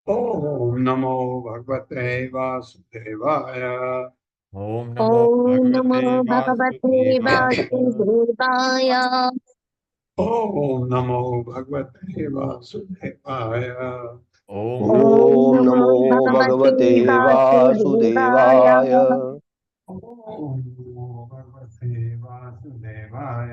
ओम नमो भगवते वासुदेवाय। ओम नमो ॐ भगवते नमो भगवते वासुदेवाय। वासुदेवाय। ओम नमो भगवते वासुदेवाय। ओम नमो ॐ ओम नमो नमो भगवते भगवते वासुदेवाय। वासुदेवाय। ओम नमो भगवते वासुदेवाय।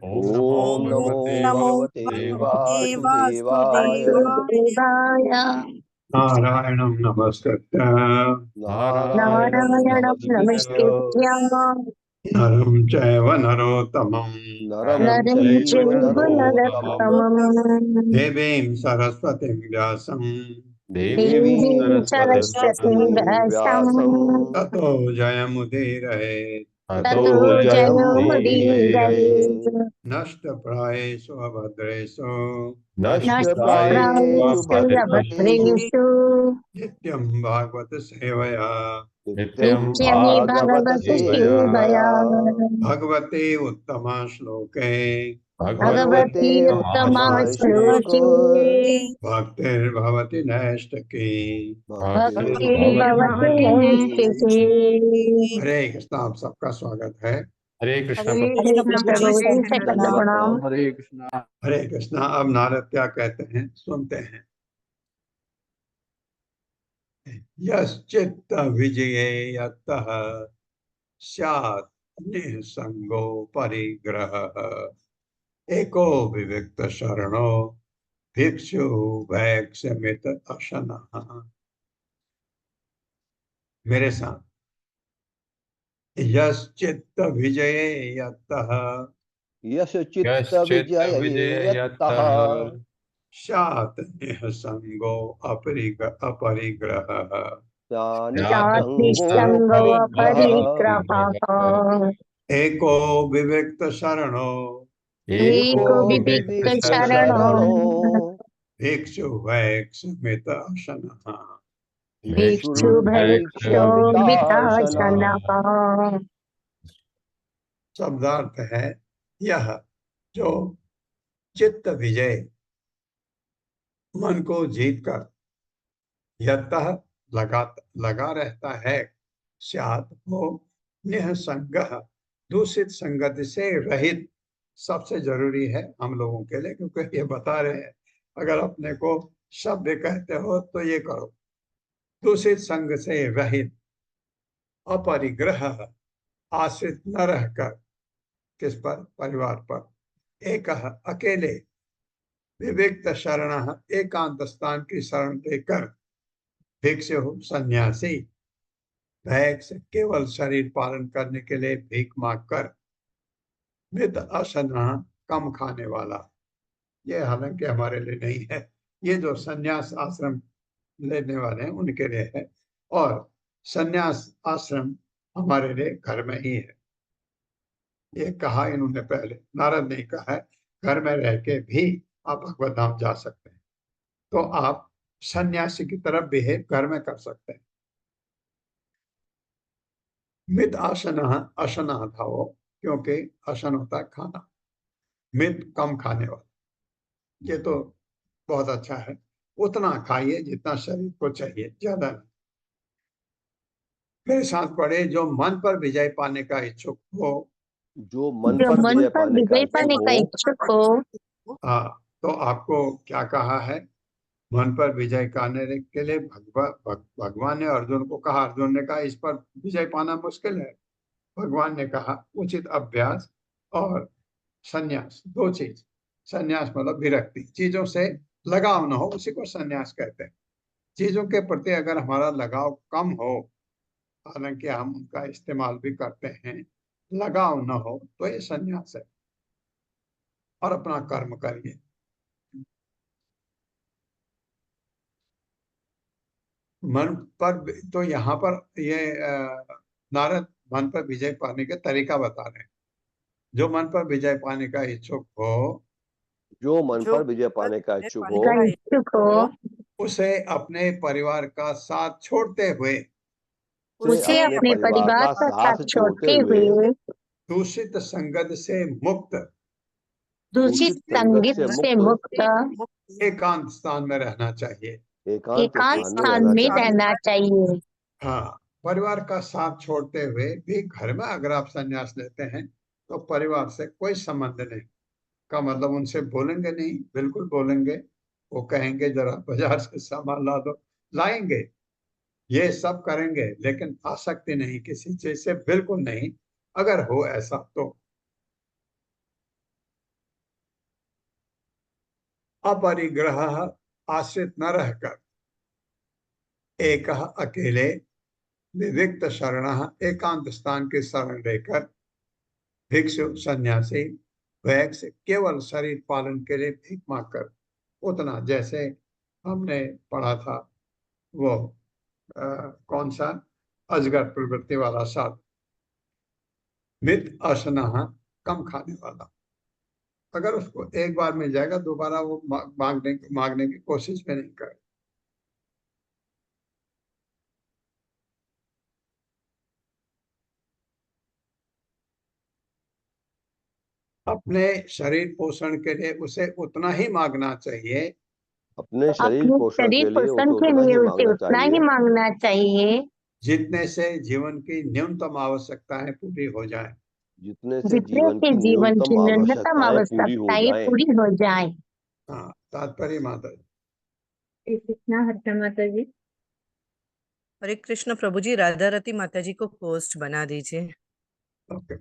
ओम नमो ओम नमो भगवते नमो भगवते वासुदेवाय। भगवते वासुदेवाय। वासुदेवाय। वासुदेवाय। नारायणं नमस्कृत्य नारायणं नारायणं नमस्कृत्य नमस्कृत्य नरं चैव नरोत्तमं नरं नरं नरं चैव चैव चैव नरोत्तमं नरोत्तमम् नरोत्तमम् देवीं सरस्वतीं व्यासं देवीं देवीं देवीं सरस्वतीं सरस्वतीं सरस्वतीं व्यासम् व्यासं ततो जयमुदीरये। ततो ततो जयमुदीरये। जयमुदीरये। जयमुदीरये। नष्टप्रायेषु अभद्रेषु नष्टप्रायेषु नष्टप्रायेषु अभद्रेषु भद्रेषु नष्टप्रायेषु नित्यं भागवत सेवया नित्यं नित्यं नित्यमे भागवत भागवत भगवत सेवया। सेवया। सेवया। भगवते उत्तमा श्लोके भगवते भगवते भगवती उत्तमा उत्तम श्लोक श्लोके भक्तिर्भवति नैष्टकी। भक्तिर्भवति भक्तिर्भवति नैष्टिकी। हरे कृष्ण। आप सबका स्वागत है। हरे कृष्ण हरे प्रभु। हरे कृष्ण कृष्ण प्रभु जी, प्रभु जी, सैकंड सकल प्रणाम। प्रणाम। हरे कृष्णा। हरे कृष्ण। अब नारद क्या कहते हैं सुनते हैं। यश्चित्त विजये यतः स्यात् निःसंगो परिग्रहः एको विविक्त शरणो भिक्षु भैक्षमित अशनः। मेरे साथ। यश्चित्त विजये यतः यश चित्त यश्चित्त विजय यत्तः विजयतः स्यात् निःसंगो अपरिग्रहः स्यात् निसंगो निस्सङ्गो परिग्रह। परिग्रहः। एको विविक्त शरणो एको एको विविक्त विविक्त विविक्त शरणो शरणो भिक्षु भैक्षमित अशनः। भिक्षु भैक्षो भिक्षुभिक्षामिताशनः। मिताशनः। शब्दार्थ है यह जो चित्त विजय मन को जीत कर यतः लगा रहता है स्यात् हो निःसंगः दूषित संगति से रहित। सबसे जरूरी है हम लोगों के लिए, क्योंकि ये बता रहे हैं अगर अपने को शब्द कहते हो तो ये करो। दूषित संग से रहित, अपरिग्रह आश्रित न रहकर, किस पर? परिवार पर। एक अकेले, विविक्त शरण एकांत स्थान की शरण लेकर, भिक्षु सन्यासी, भैक्ष केवल शरीर पालन करने के लिए भीख मांग कर, मित अशन कम खाने वाला। ये हालांकि हमारे लिए नहीं है, ये जो सन्यास आश्रम लेने वाले हैं उनके लिए है। और सन्यास आश्रम हमारे लिए घर में ही है। ये कहा इन्होंने पहले, नारद ने कहा है घर में रह के भी आप भगवत धाम जा सकते हैं। तो आप सन्यासी की तरफ बिहेव घर में कर सकते हैं। मित आसन, अशन था वो, क्योंकि अशन होता है खाना। मित कम खाने वाला, ये तो बहुत अच्छा है। उतना खाइए जितना शरीर को चाहिए, ज्यादा नहीं। मेरे साथ पढ़े, जो मन पर विजय पाने का इच्छुक हो। जो मन जो पर मन विजय पर पाने का विजय इच्छुक पाने का हो। इच्छुक हो। हाँ, तो आपको क्या कहा है? मन पर विजय पाने के लिए भगवान ने अर्जुन को कहा, अर्जुन ने कहा इस पर विजय पाना मुश्किल है। भगवान ने कहा उचित अभ्यास और सन्यास, दो चीज। सन्यास मतलब विरक्ति, चीजों से लगाव न हो, उसी को सन्यास कहते हैं। चीजों के प्रति अगर हमारा लगाव कम हो, हालांकि हम उनका इस्तेमाल भी करते हैं, लगाव न हो तो ये सन्यास है। और अपना कर्म करिए। मन पर, तो यहाँ पर ये नारद मन पर विजय पाने के तरीका बता रहे हैं। जो मन पर विजय पाने का इच्छुक हो, जो मन जो पर विजय पाने का इच्छुक पाने हो। का का इच्छुक इच्छुक हो। हो, उसे अपने परिवार का साथ छोड़ते हुए उसे उसे अपने अपने परिवार परिवार का का साथ साथ छोड़ते छोड़ते हुए हुए दूषित संगत से मुक्त दूषित दूषित संगत संगीत से से मुक्त मुक्त एकांत स्थान में रहना चाहिए। एकांत एकांत स्थान में स्थान रहना में चाहिए। रहना चाहिए। हाँ, परिवार का साथ छोड़ते हुए भी घर में अगर आप संन्यास लेते हैं तो परिवार से कोई संबंध नहीं का मतलब उनसे बोलेंगे नहीं, बिल्कुल बोलेंगे। वो कहेंगे जरा बाजार से सामान ला दो, लाएंगे, ये सब करेंगे, लेकिन आसक्ति नहीं किसी चीज से, बिल्कुल नहीं। अगर हो ऐसा तो अपरिग्रह, आश्रित न रहकर, एक अकेले, विविक्त शरण, एकांत स्थान के शरण लेकर, भिक्षु सन्यासी, वैक्स केवल शरीर पालन के लिए भीख मांग कर, उतना जैसे हमने पढ़ा था वो कौन सा अजगर प्रवृत्ति वाला साधु, मित असनहा, कम खाने वाला। अगर उसको एक बार मिल जाएगा दोबारा वो मांगने की कोशिश भी नहीं करे। अपने शरीर पोषण के लिए उसे उतना ही मांगना चाहिए अपने शरीर अपने पोषण शरीर के लिए पोषण उसे के उतना लिए ही उसे मांगना उतना ही चाहिए मांगना चाहिए जितने से जीवन की न्यूनतम आवश्यकताएं पूरी हो जाए। जितने से जितने जीवन से की जीवन की न्यूनतम न्यूनतम आवश्यकताएं पूरी हो आवश्यकताएं जाएं। पूरी हो जाए। हाँ, तात्पर्य माता जी। कृष्णा हर्षा माता जी। हरे कृष्ण प्रभु जी, राधा रती माता जी को पोस्ट बना दीजिए। ओके।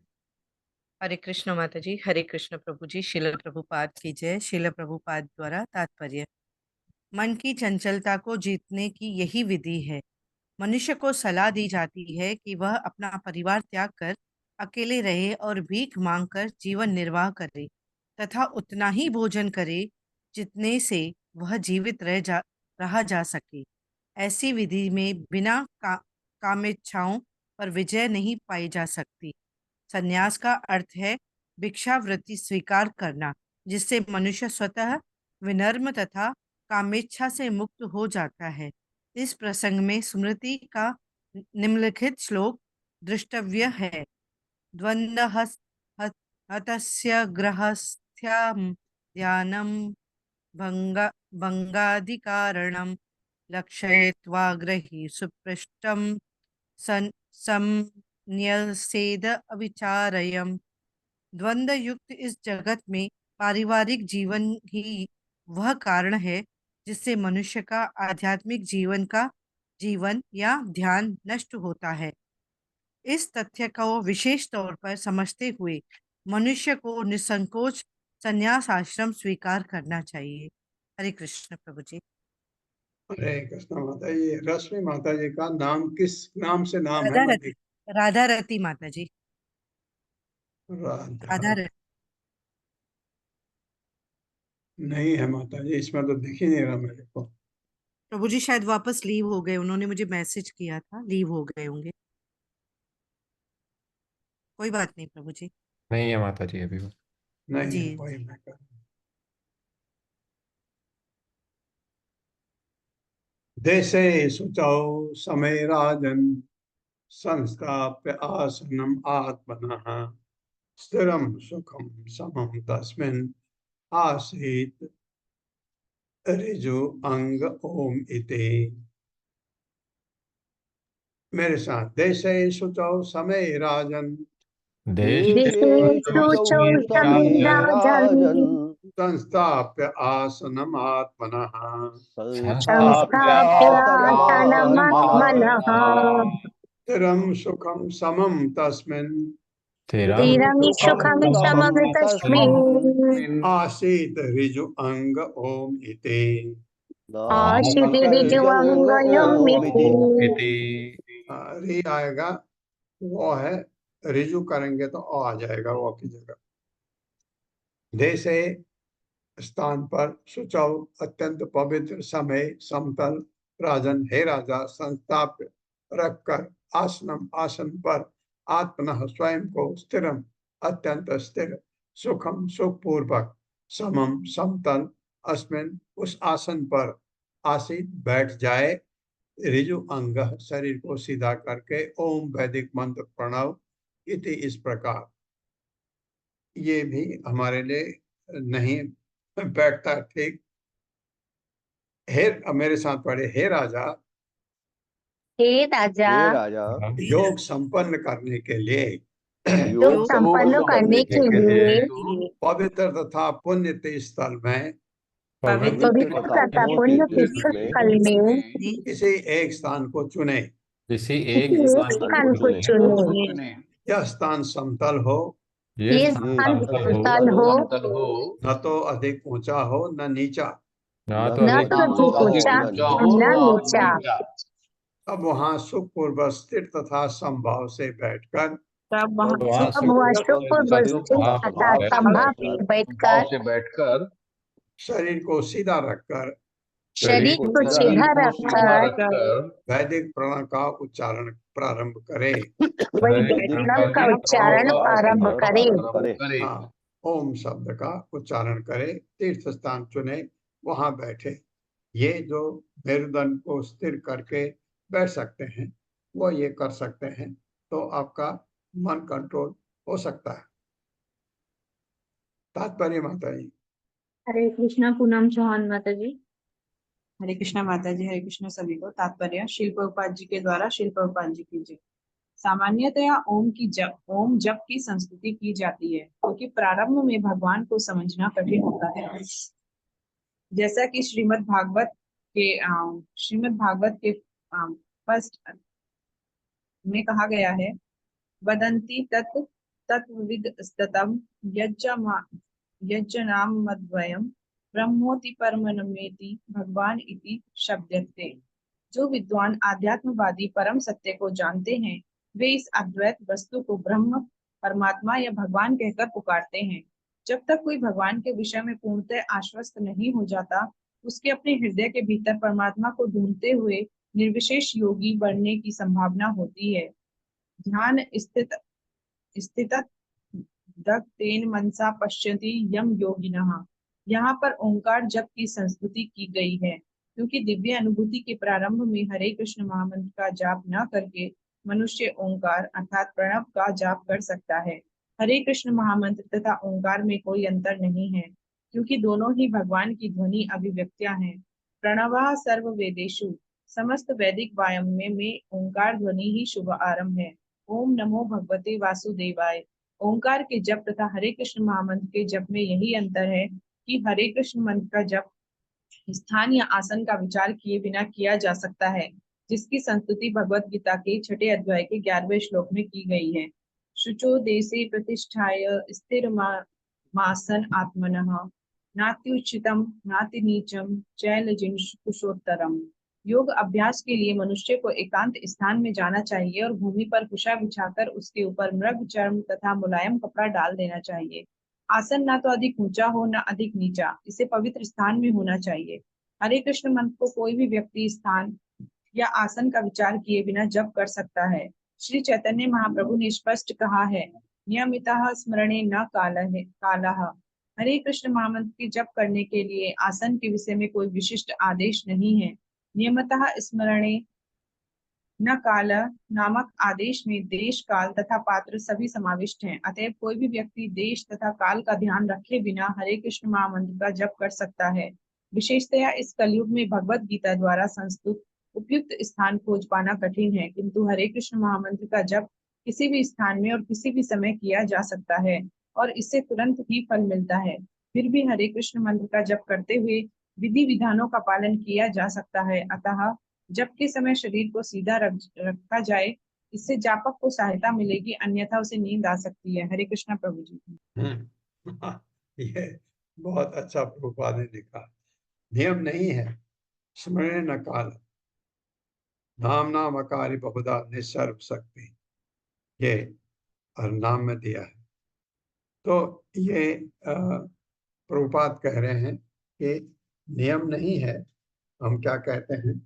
हरे कृष्ण माता जी। हरे कृष्ण प्रभु जी। शिल प्रभुपाद की जय। शिल प्रभुपाद द्वारा तात्पर्य। मन की चंचलता को जीतने की यही विधि है। मनुष्य को सलाह दी जाती है कि वह अपना परिवार त्याग कर अकेले रहे और भीख मांगकर जीवन निर्वाह करे तथा उतना ही भोजन करे जितने से वह जीवित रहा जा सके। ऐसी विधि में बिना कामेच्छाओं पर विजय नहीं पाई जा सकती। संन्यास का अर्थ है भिक्षावृत्ति स्वीकार करना, जिससे मनुष्य स्वतः विनम्र तथा कामेच्छा से मुक्त हो जाता है। इस प्रसंग में स्मृति का निम्नलिखित श्लोक दृष्टव्य है। द्वंद्व हतस्य ग्रहस्थ्याम ध्यानम भंगाधिकारणम लक्षयित्वाग्रही सुपृष्टम संन्यसेद अविचारयम्। द्वंद्व युक्त इस जगत में पारिवारिक जीवन ही वह कारण है जिससे मनुष्य का आध्यात्मिक जीवन या ध्यान नष्ट होता है। इस तथ्य को विशेष तौर पर समझते हुए मनुष्य को निसंकोच संन्यास आश्रम स्वीकार करना चाहिए। हरे कृष्ण प्रभु जी। हरे कृष्ण माता जी। रश्मि माता जी का नाम किस नाम से नाम है? राधा रती माता जी। राधा राधा रती नहीं है माता जी, इसमें तो दिख ही नहीं रहा मेरे को। प्रभु जी शायद वापस लीव हो गए, उन्होंने मुझे मैसेज किया था, लीव हो गए होंगे। कोई बात नहीं प्रभु जी। नहीं है माता जी अभी वो। नहीं जी है, वही मैं कर। देशे शुचौ समय राजन, संस्थाप्य आसनम आत्मनः, स्थिरं सुखम समम तस्मिन् आसीत् ऋजु अंग ओम इति। मेरे साथ, देशे शुचौ समय राजन, देश देशेषु चौषमे राजन् संस्थाप्य आसनम आत्मनः, संस्थाप्यासनमात्मनः स्थिरं सुखम समम तस्मिन् तेरम स्थिरं सुखं समं तस्मिन् आसीत् ऋजु अंग ओम इति। आसीत् ऋजुवङ्गयमिति। री आएगा, वो है, रिजु करेंगे तो ओ आ जाएगा वो की जगह। देशे स्थान पर, शुचौ अत्यंत पवित्र, समय समतल, राजन हे राजा, संस्थाप्य रखकर, आसनम आसन पर, आत्मन स्वयं को, स्थिरम अत्यंत स्थिर, सुखम सुखपूर्वक, समम समतल, अस्मिन उस आसन पर, आसीत बैठ जाए, ऋजु अंग शरीर को सीधा करके, ओम वैदिक मंत्र प्रणव इति इस प्रकार। ये भी हमारे लिए नहीं बैठता ठीक। मेरे साथ पढ़े, हे राजा, हे राजा, हे राजा, योग संपन्न करने के लिए योग संपन्न करने के लिए पवित्र तथा पुण्य तीर्थ स्थल में पवित्र पवित्र तथा पुण्य तीर्थ स्थल में किसी एक स्थान को चुने। किसी एक किसी एक स्थान स्थान को चुने। यह स्थान समतल हो, ये ये स्थान स्थान समतल हो, समतल हो, न तो अधिक ऊंचा हो न नीचा। ना तो न अधिक तो अधिक ऊंचा न नीचा। अब वहां सुखपूर्वक स्थिर तथा समभाव से बैठकर तब वहाँ वहाँ अब वह सुखपूर्वक स्थित भाव तथा से संभाव बैठकर से बैठकर शरीर को सीधा रखकर शरीर को सीधा रखकर वैदिक प्रण का उच्चारण प्रारंभ करे। वैदिक प्रण का उच्चारण प्रारंभ करें। हाँ, ओम शब्द का उच्चारण करे, तीर्थ स्थान चुने, वहां बैठे। ये जो मेरुदंड को स्थिर करके बैठ सकते हैं वो ये कर सकते हैं, तो आपका मन कंट्रोल हो सकता है। तात्पर्य माता जी। हरे कृष्णा। पूनम चौहान माता जी। हरे कृष्णा माता जी, हरे कृष्णा सभी को। तात्पर्य श्रील प्रभुपाद जी के द्वारा श्रील प्रभुपाद जी की जय। सामान्यतया ओम जप की संस्तुति की जाती है क्योंकि प्रारंभ में भगवान को समझना कठिन होता है। जैसा कि श्रीमद् भागवत के फर्स्ट में कहा गया है, वदंती तत्विद स्ततम यज्ञनामद्वयम् ब्रह्मोति परमनमेति भगवान इति शब्दते। जो विद्वान आध्यात्मवादी परम सत्य को जानते हैं वे इस अद्वैत वस्तु को ब्रह्म, परमात्मा या भगवान कहकर पुकारते हैं। जब तक कोई भगवान के विषय में पूर्णतः आश्वस्त नहीं हो जाता, उसके अपने हृदय के भीतर परमात्मा को ढूंढते हुए निर्विशेष योगी बनने की संभावना होती है। ध्यान स्थित तेन मनसा पश्यति यम योगिनः। यहाँ पर ओंकार जप की संस्तुति की गई है क्योंकि दिव्य अनुभूति के प्रारंभ में हरे कृष्ण महामंत्र का जाप न करके मनुष्य ओंकार अर्थात प्रणव का जाप कर सकता है। हरे कृष्ण महामंत्र तथा ओंकार में कोई अंतर नहीं है क्योंकि दोनों ही भगवान की ध्वनि अभिव्यक्तियां हैं। प्रणवः सर्व वेदेषु, समस्त वैदिक वायम में ओंकार ध्वनि ही शुभ आरंभ है। ओम नमो भगवते वासुदेवाय। ओंकार के जप तथा हरे कृष्ण महामंत्र के जप में यही अंतर है कि हरे कृष्ण मंत्र का जप स्थान या आसन का विचार किए बिना किया जा सकता है, जिसकी संस्तुति भगवत गीता के 6 अध्याय के 11वें श्लोक में की गई है। शुचो देशे प्रतिष्ठाय स्थिर मासन आत्मनः नात्युचितम नाति नीचम चैलजिन कुशोत्तरम। योग अभ्यास के लिए मनुष्य को एकांत स्थान में जाना चाहिए और भूमि पर कुशा बिछाकर उसके ऊपर मृग चर्म तथा मुलायम कपड़ा डाल देना चाहिए। आसन ना तो अधिक ऊंचा हो ना अधिक नीचा, इसे पवित्र स्थान में होना चाहिए। हरे कृष्ण मंत्र को कोई भी व्यक्ति स्थान या आसन का विचार किए बिना जप कर सकता है। श्री चैतन्य महाप्रभु ने स्पष्ट कहा है, नियमितः स्मरणे न कालः। हरे कृष्ण महामंत्र की जप करने के लिए आसन के विषय में कोई विशिष्ट आदेश नहीं है। नियमतः स्मरणे न काल नामक आदेश में देश, काल तथा पात्र सभी समाविष्ट हैं। अतएव कोई भी व्यक्ति देश तथा काल का ध्यान रखे बिना हरे कृष्ण महामंत्र का जप कर सकता है। विशेषतया इस कलयुग में भगवत गीता द्वारा संस्तुत उपयुक्त स्थान खोज पाना कठिन है, किंतु हरे कृष्ण महामंत्र का जप किसी भी स्थान में और किसी भी समय किया जा सकता है और इससे तुरंत ही फल मिलता है। फिर भी हरे कृष्ण मंत्र का जप करते हुए विधि विधानों का पालन किया जा सकता है। अतः जब के समय शरीर को सीधा रखा जाए, इससे जापक को सहायता मिलेगी, अन्यथा उसे नींद आ सकती है। हरे कृष्णा प्रभु जी। ये बहुत अच्छा प्रभुपाद ने लिखा। नियम नहीं है, स्मरण न काल, नाम नाम अकारी बहुधा निसर्व शक्ति, ये और नाम में दिया है। तो ये प्रभुपाद कह रहे हैं कि नियम नहीं है। हम क्या कहते हैं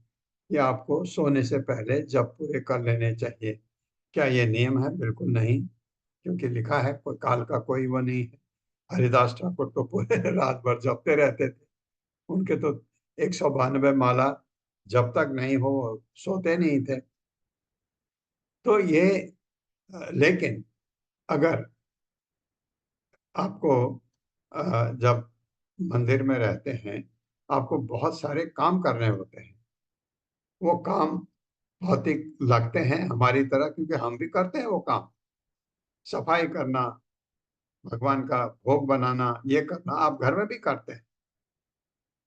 कि आपको सोने से पहले जप पूरे कर लेने चाहिए। क्या ये नियम है? बिल्कुल नहीं, क्योंकि लिखा है कोई काल का कोई वो नहीं है। हरिदास ठाकुर तो पूरे रात भर जपते रहते थे, उनके तो 192 माला जब तक नहीं हो सोते नहीं थे। तो ये लेकिन अगर आपको जब मंदिर में रहते हैं आपको बहुत सारे काम करने होते हैं। वो काम भौतिक लगते हैं हमारी तरह, क्योंकि हम भी करते हैं वो काम। सफाई करना, भगवान का भोग बनाना, ये करना आप घर में भी करते हैं।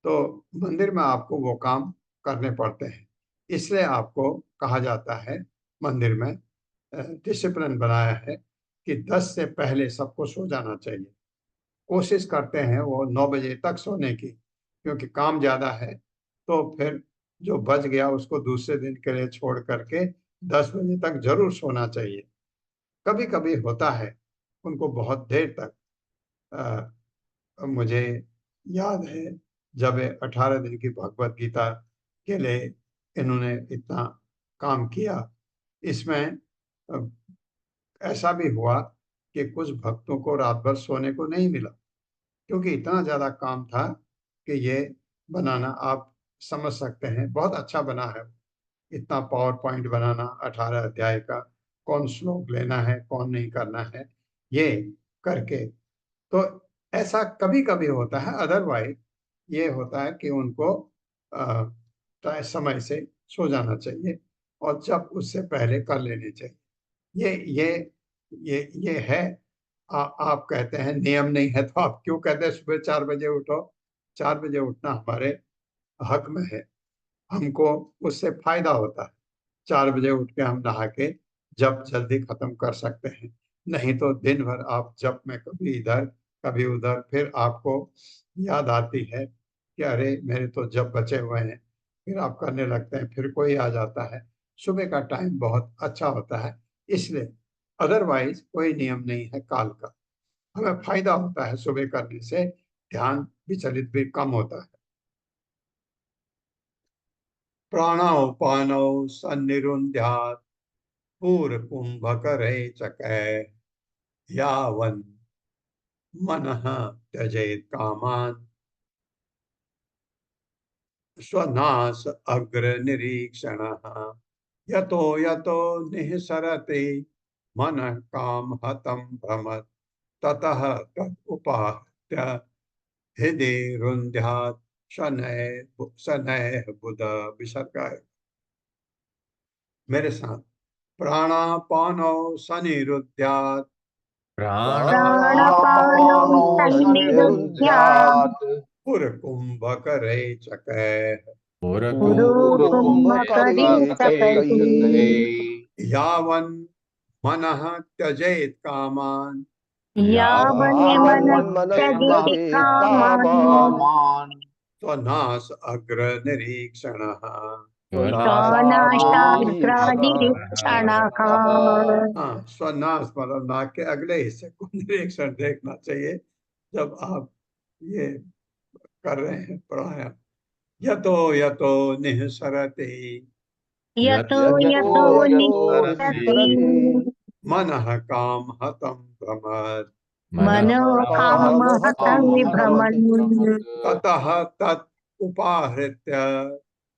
तो मंदिर में आपको वो काम करने पड़ते हैं। इसलिए आपको कहा जाता है, मंदिर में डिसिप्लिन बनाया है कि 10 से पहले सबको सो जाना चाहिए। कोशिश करते हैं वो 9 बजे तक सोने की, क्योंकि काम ज्यादा है। तो फिर जो बच गया उसको दूसरे दिन के लिए छोड़ करके 10 बजे तक जरूर सोना चाहिए। कभी कभी होता है उनको बहुत देर तक। मुझे याद है जब 18 दिन की भगवत गीता के लिए इन्होंने इतना काम किया, इसमें अ, ऐसा भी हुआ कि कुछ भक्तों को रात भर सोने को नहीं मिला, क्योंकि इतना ज्यादा काम था कि ये बनाना आप समझ सकते हैं। बहुत अच्छा बना है, इतना पावर पॉइंट बनाना 18 अध्याय का, कौन श्लोक लेना है कौन नहीं करना है ये करके। तो ऐसा कभी कभी होता है, अदरवाइज ये होता है कि उनको समय से सो जाना चाहिए और जब उससे पहले कर लेनी चाहिए। ये ये ये है। आप कहते हैं नियम नहीं है, तो आप क्यों कहते हैं सुबह 4 बजे उठो? 4 बजे उठना हमारे हक में है, हमको उससे फायदा होता है। 4 बजे उठ के हम नहा के जप जल्दी खत्म कर सकते हैं। नहीं तो दिन भर आप जप में कभी इधर कभी उधर, फिर आपको याद आती है कि अरे मेरे तो जप बचे हुए हैं, फिर आप करने लगते हैं, फिर कोई आ जाता है। सुबह का टाइम बहुत अच्छा होता है, इसलिए अदरवाइज कोई नियम नहीं है काल का। हमें फायदा होता है सुबह करने से, ध्यान विचलित भी कम होता है। प्राणापानौ सन्निरुन्ध्यात् पूर्वकुम्भकरे चकै यावन् मनः त्यजेत् कामान् स्वनाश अग्र निरीक्षणः यतो यतो निःसरति मनः काम हतं भ्रमत् ततः तत् उपाहत्य हृदि रुन्ध्यात् शनैः शनैः बुध विसर्ग। मेरे साथ, प्राणापानौ सनिरुध्यात् प्राणापानौ प्राणापानौ सन्निरुध्यात् सन्निरुध्यात् पुरकुम्भकरे चकैः पुरोकुम्भकरे पूर्वकुम्भकरे चकैः यावन् मनः त्यजेत् कामान् यावन्मनः त्यजेत् मनस्तजेत् कामान् कामान् स्वनाश अग्र निरीक्षणः। स्वनाशाग्रानिरीक्षणः। हाँ, स्वनाश मतलब नाक के अगले हिस्से को निरीक्षण देखना चाहिए जब आप ये कर रहे हैं प्राणायाम। यतो यतो निःसरति यतो यतो यतो यतो निःसरति निःसरति मनः काम हतं भ्रमत् मनोकामहतं विभ्रमन् ततः तत् उपाहृत्य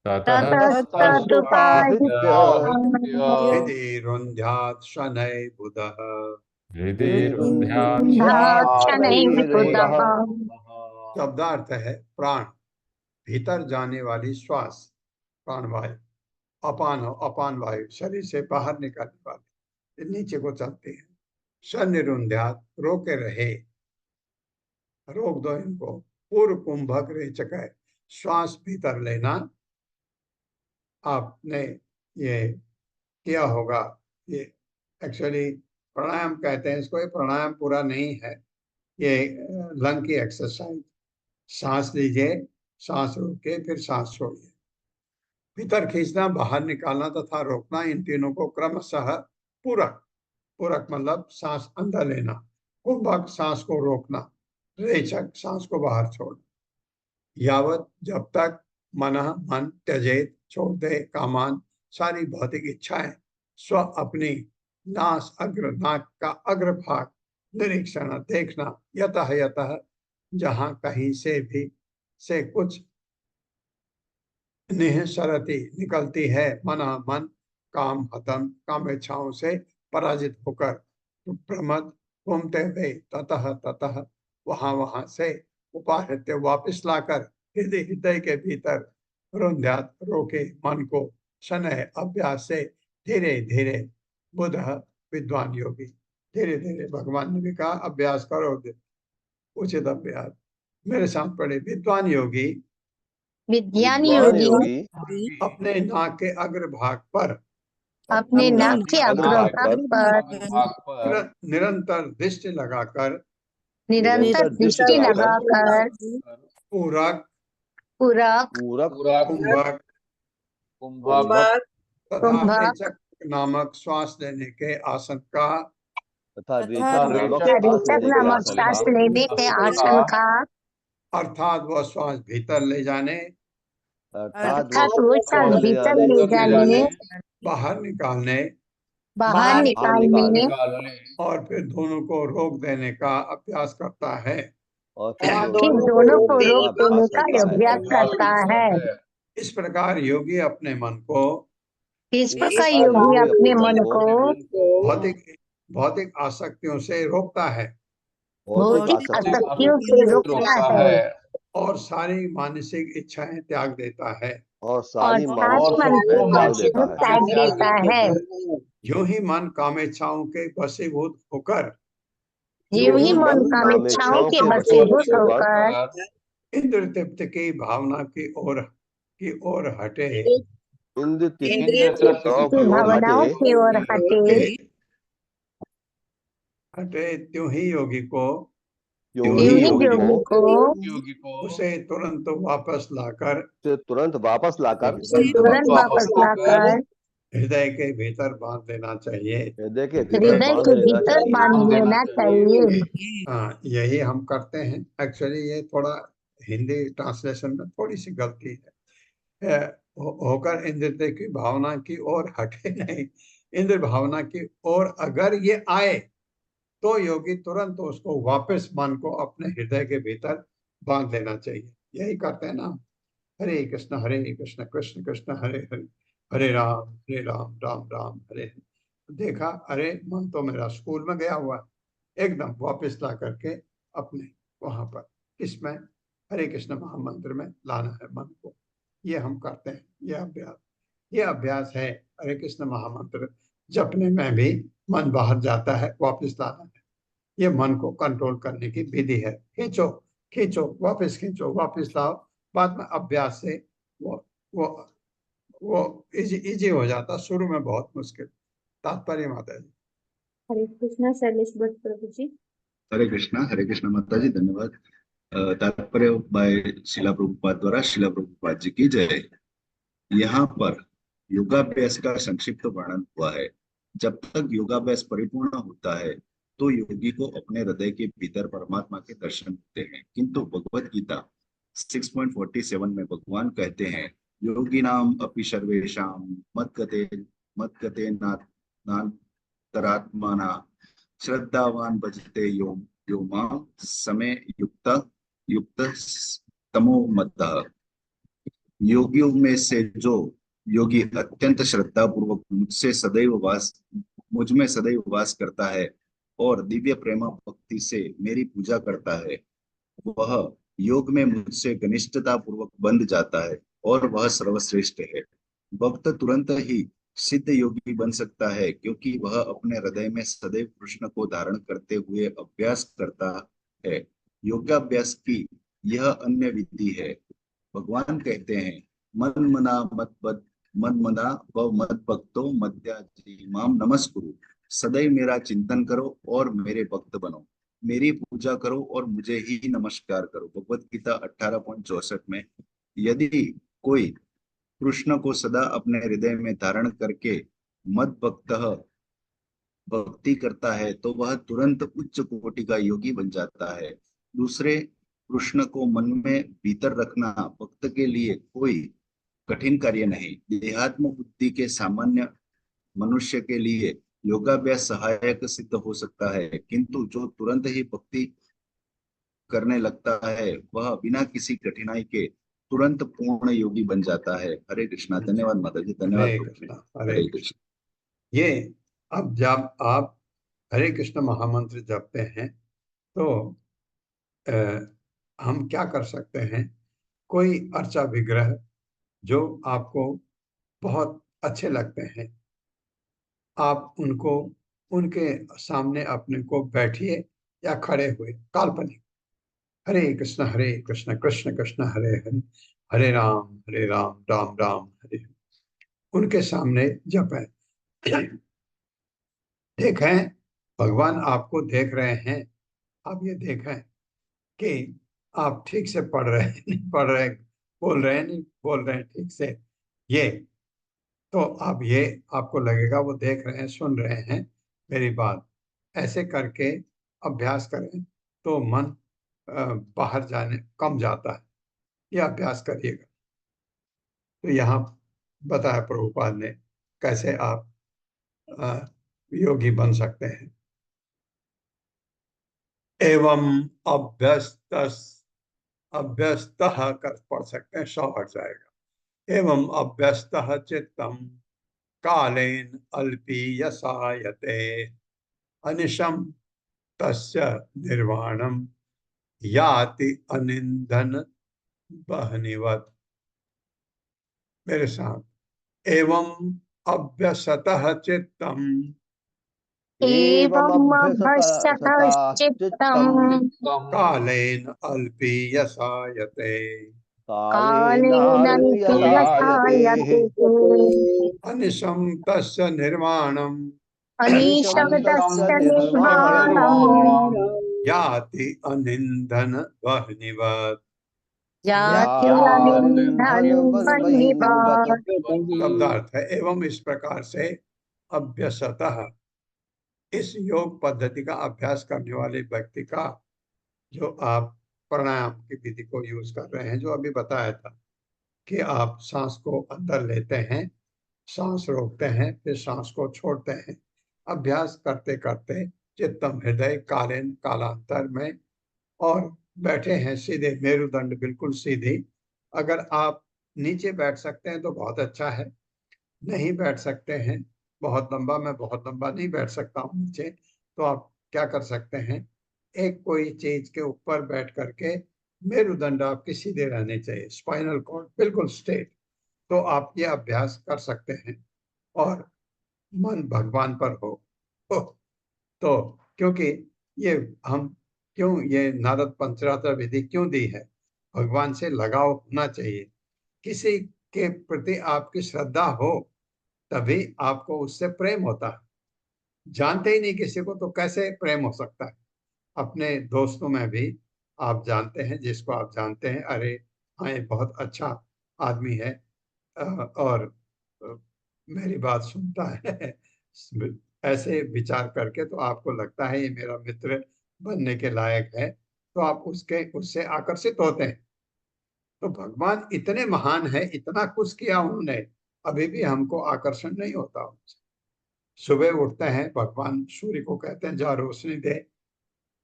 ततस्तदुपाहृत्य हृदि रुन्ध्यात् शनैः बुधः। शनैः बुधः। शब्दार्थ है प्राण, भीतर जाने वाली श्वास, प्राण वायु। अपान वायु शरीर से बाहर निकलने वाली, नीचे को चलते हैं। सनिरुंध्यात रोके रहे, रोक दो इनको। पूर्व कुंभक रेचक है, श्वास भीतर लेना। आपने ये किया होगा, ये एक्चुअली प्राणायाम कहते हैं इसको। ये प्राणायाम पूरा नहीं है, ये लंग की एक्सरसाइज। सांस लीजिए, सांस रोके, फिर सांस छोड़िए। भीतर खींचना, बाहर निकालना तथा रोकना, इन तीनों को क्रमशः पूरक, पूरक मतलब सांस अंदर लेना, कुंभक सांस को रोकना, रेचक सांस को बाहर छोड़ना। यावत जब तक मन त्यजेत छोड़ दे कामान, सारी भौतिक इच्छाएं, स्व अपनी नास अग्र, नाक का अग्र भाग निरीक्षण देखना, यतः यतः जहां कहीं से भी से कुछ निःसरति निकलती है, मन काम हतम, काम इच्छाओं से पराजित होकर, तो प्रमद घूमते हुए ततः ततः वहां से उपाहृत्य वापिस लाकर हृदय हृदय के भीतर रुंध्यात रोके मन को शनय अभ्यास से धीरे धीरे बुध विद्वान योगी। धीरे धीरे भगवान ने भी कहा अभ्यास करो, उचित अभ्यास। मेरे साथ पढ़े, विद्वान योगी विद्वान विद्वान योगी योगी अपने नाक के अग्रभाग पर अपने नाक के अग्रभाग अग्रभाग पर निरंतर दृष्टि लगाकर निरंतर दृष्टि लगाकर पूरक पूरक पूरक कुंभक कुंभक तथा कुंभक रेचक नामक श्वास लेने के आसन का तथा तथा रेचक नामक रेचक श्वास नामक लेने सांस लेने के आसन के का आसन का अर्थात वह श्वास भीतर ले जाने अर्थात वो सांस ले भीतर जाने ले जाने बाहर निकालने बाहर निकालने और फिर दोनों को रोक देने का अभ्यास करता है। और फिर फिर दोनों दोनों को देने रोक देने का अभ्यास करता है। इस प्रकार योगी अपने मन को इस प्रकार योगी अपने मन को भौतिक भौतिक आसक्तियों से रोकता है भौतिक आसक्तियों से रोकता है और सारी मानसिक इच्छाएं त्याग देता है। और और सारी सारी मानसिक मानसिक त्याग देता है। त्याग देता है। यूं ही मन कामेच्छाओं के वशीभूत होकर यूं ही मन कामेच्छाओं के वशीभूत होकर इंद्र तृप्त की भावना की ओर हटे इंद्र की की ओर भावनाओं की ओर हटे हटे त्यों ही योगी को यूं यूं ही ही योगी योगी को उसे तुरंत वापस लाकर से तुरंत वापस लाकर तुरंत वापस लाकर हृदय के भीतर बांध देना चाहिए। हृदय के हृदय के भीतर बांध लेना चाहिए। हाँ, यही हम करते हैं। एक्चुअली ये थोड़ा हिंदी ट्रांसलेशन में थोड़ी सी गलती है। होकर इंद्र की भावना की ओर हटे नहीं, इंद्र भावना की ओर अगर ये आए तो योगी तुरंत उसको वापस मन को अपने हृदय के भीतर बांध लेना चाहिए। यही करते हैं ना। हरे कृष्ण कृष्ण कृष्ण हरे हरे, हरे राम राम राम हरे हरे। देखा, अरे मन तो मेरा स्कूल में गया हुआ है, एकदम वापस ला करके अपने वहां पर इसमें हरे कृष्ण महामंत्र में लाना है मन को। ये हम करते हैं, ये अभ्यास है। हरे कृष्ण महामंत्र जपने में भी मन बाहर जाता है, वापस लाना है। ये मन को कंट्रोल करने की विधि है। खींचो खींचो, वापस खींचो, वापस लाओ। बाद में अभ्यास से वो इजी हो जाता। शुरू में बहुत मुश्किल। तात्पर्य माता जी। हरे कृष्णा शैलेश भट्ट प्रभु जी। हरे कृष्णा माता जी, धन्यवाद। तात्पर्य बाय शिला प्रभुपाद द्वारा शिला प्रभुपाद जी की जय। यहाँ पर योगाभ्यास का संक्षिप्त वर्णन हुआ है। जब तक योगाभ्यास परिपूर्ण होता है तो योगी को अपने हृदय के भीतर परमात्मा के दर्शन होते हैं। किंतु भगवत गीता 6.47 में भगवान कहते हैं, योगी नाम अपि सर्वेषां मद्गते नान्तरात्मना श्रद्धावान भजते यो मां समय युक्त तमो मत्तः। योगियों में से जो योगी अत्यंत श्रद्धा पूर्वक मुझ में सदैव वास करता है और दिव्य प्रेम भक्ति से मेरी पूजा करता है, वह योग में मुझसे घनिष्ठता पूर्वक बंध जाता है और वह सर्वश्रेष्ठ है। भक्त तुरंत ही सिद्ध योगी बन सकता है, क्योंकि वह अपने हृदय में सदैव कृष्ण को धारण करते हुए अभ्यास करता है। योगाभ्यास की यह अन्य विधि है। भगवान कहते हैं, मन मना व मत भक्तो मद्याजी माम नमस्कुरु। सदैव मेरा चिंतन करो और मेरे भक्त बनो, मेरी पूजा करो और मुझे ही नमस्कार करो। भगवत गीता 18.64 में यदि कोई कृष्ण को सदा अपने हृदय में धारण करके मद भक्ति करता है तो वह तुरंत उच्च कोटि का योगी बन जाता है। दूसरे, कृष्ण को मन में भीतर रखना भक्त के लिए कोई कठिन कार्य नहीं। देहात्म बुद्धि के सामान्य मनुष्य के लिए योगाभ्यास सहायक सिद्ध हो सकता है, किंतु जो तुरंत ही भक्ति करने लगता है वह बिना किसी कठिनाई के तुरंत पूर्ण योगी बन जाता है। हरे कृष्णा। धन्यवाद माता जी, धन्यवाद। हरे कृष्ण। ये अब जब आप हरे कृष्ण महामंत्र जपते हैं तो हम क्या कर सकते हैं कोई अर्चा विग्रह जो आपको बहुत अच्छे लगते हैं, आप उनको उनके सामने अपने को बैठिए या खड़े हुए, काल्पनिक, हरे कृष्ण कृष्ण कृष्ण हरे हरे, हरे राम राम राम हरे हरे, उनके सामने जपें। देखें, भगवान आपको देख रहे हैं। आप ये देखें कि आप ठीक से पढ़ रहे हैं, नहीं पढ़ रहे, बोल रहे हैं, नहीं बोल रहे हैं ठीक से। ये तो आप ये आपको लगेगा वो देख रहे हैं, सुन रहे हैं मेरी बात। ऐसे करके अभ्यास करें तो मन बाहर जाने कम जाता है। ये अभ्यास करिएगा। तो यहाँ बताया प्रभुपाद ने कैसे आप योगी बन सकते हैं। एवं अभ्यस्तः कर पढ़ सकते हैं, 100 हट जाएगा। एवं अभ्यस्तः चित्तम कालेन अल्पीयसायते अनिशम तस्य निर्वाणम याति अनिंदन बहनिवत। मेरे साथ, एवं अभ्यसतः चित्तम एवम् अभ्यस्तश्चित्तम् कालेन अल्पीयसायते कालेनाल्पीयसायते अनिशं तस्य निर्वाणम् अनिशब्दस्य निर्वाणम् याति अनिंदन बहनिवत। याति अनिन्धनबह्निपात्। शब्दार्थ है, एवं इस प्रकार से अभ्यसतः, इस योग पद्धति का अभ्यास करने वाले व्यक्ति का, जो आप प्राणायाम की विधि को यूज कर रहे हैं, जो अभी बताया था कि आप सांस को अंदर लेते हैं, सांस रोकते हैं, फिर सांस को छोड़ते हैं। अभ्यास करते करते चित्तम हृदय कालेन, कालांतर में, और बैठे हैं सीधे, मेरुदंड बिल्कुल सीधी। अगर आप नीचे बैठ सकते हैं तो बहुत अच्छा है, नहीं बैठ सकते हैं बहुत लंबा, मैं बहुत लंबा नहीं बैठ सकता हूँ नीचे, तो आप क्या कर सकते हैं, एक कोई चीज के ऊपर बैठ करके मेरुदंड आपके सीधे रहने चाहिए, स्पाइनल कॉर्ड बिल्कुल स्ट्रेट। तो आप ये अभ्यास कर सकते हैं और मन भगवान पर हो। तो क्योंकि ये हम क्यों ये नारद पंचरात्र विधि क्यों दी है, भगवान से लगाव होना चाहिए। किसी के प्रति आपकी श्रद्धा हो तभी आपको उससे प्रेम होता है। जानते ही नहीं किसी को तो कैसे प्रेम हो सकता है। अपने दोस्तों में भी आप जानते हैं, जिसको आप जानते हैं, अरे हाँ ये बहुत अच्छा आदमी है और मेरी बात सुनता है, ऐसे विचार करके तो आपको लगता है ये मेरा मित्र बनने के लायक है, तो आप उससे आकर्षित होते हैं। तो भगवान इतने महान है, इतना कुछ किया उन्होंने, अभी भी हमको आकर्षण नहीं होता उनसे। सुबह उठते हैं, भगवान सूर्य को कहते हैं जा रोशनी दे,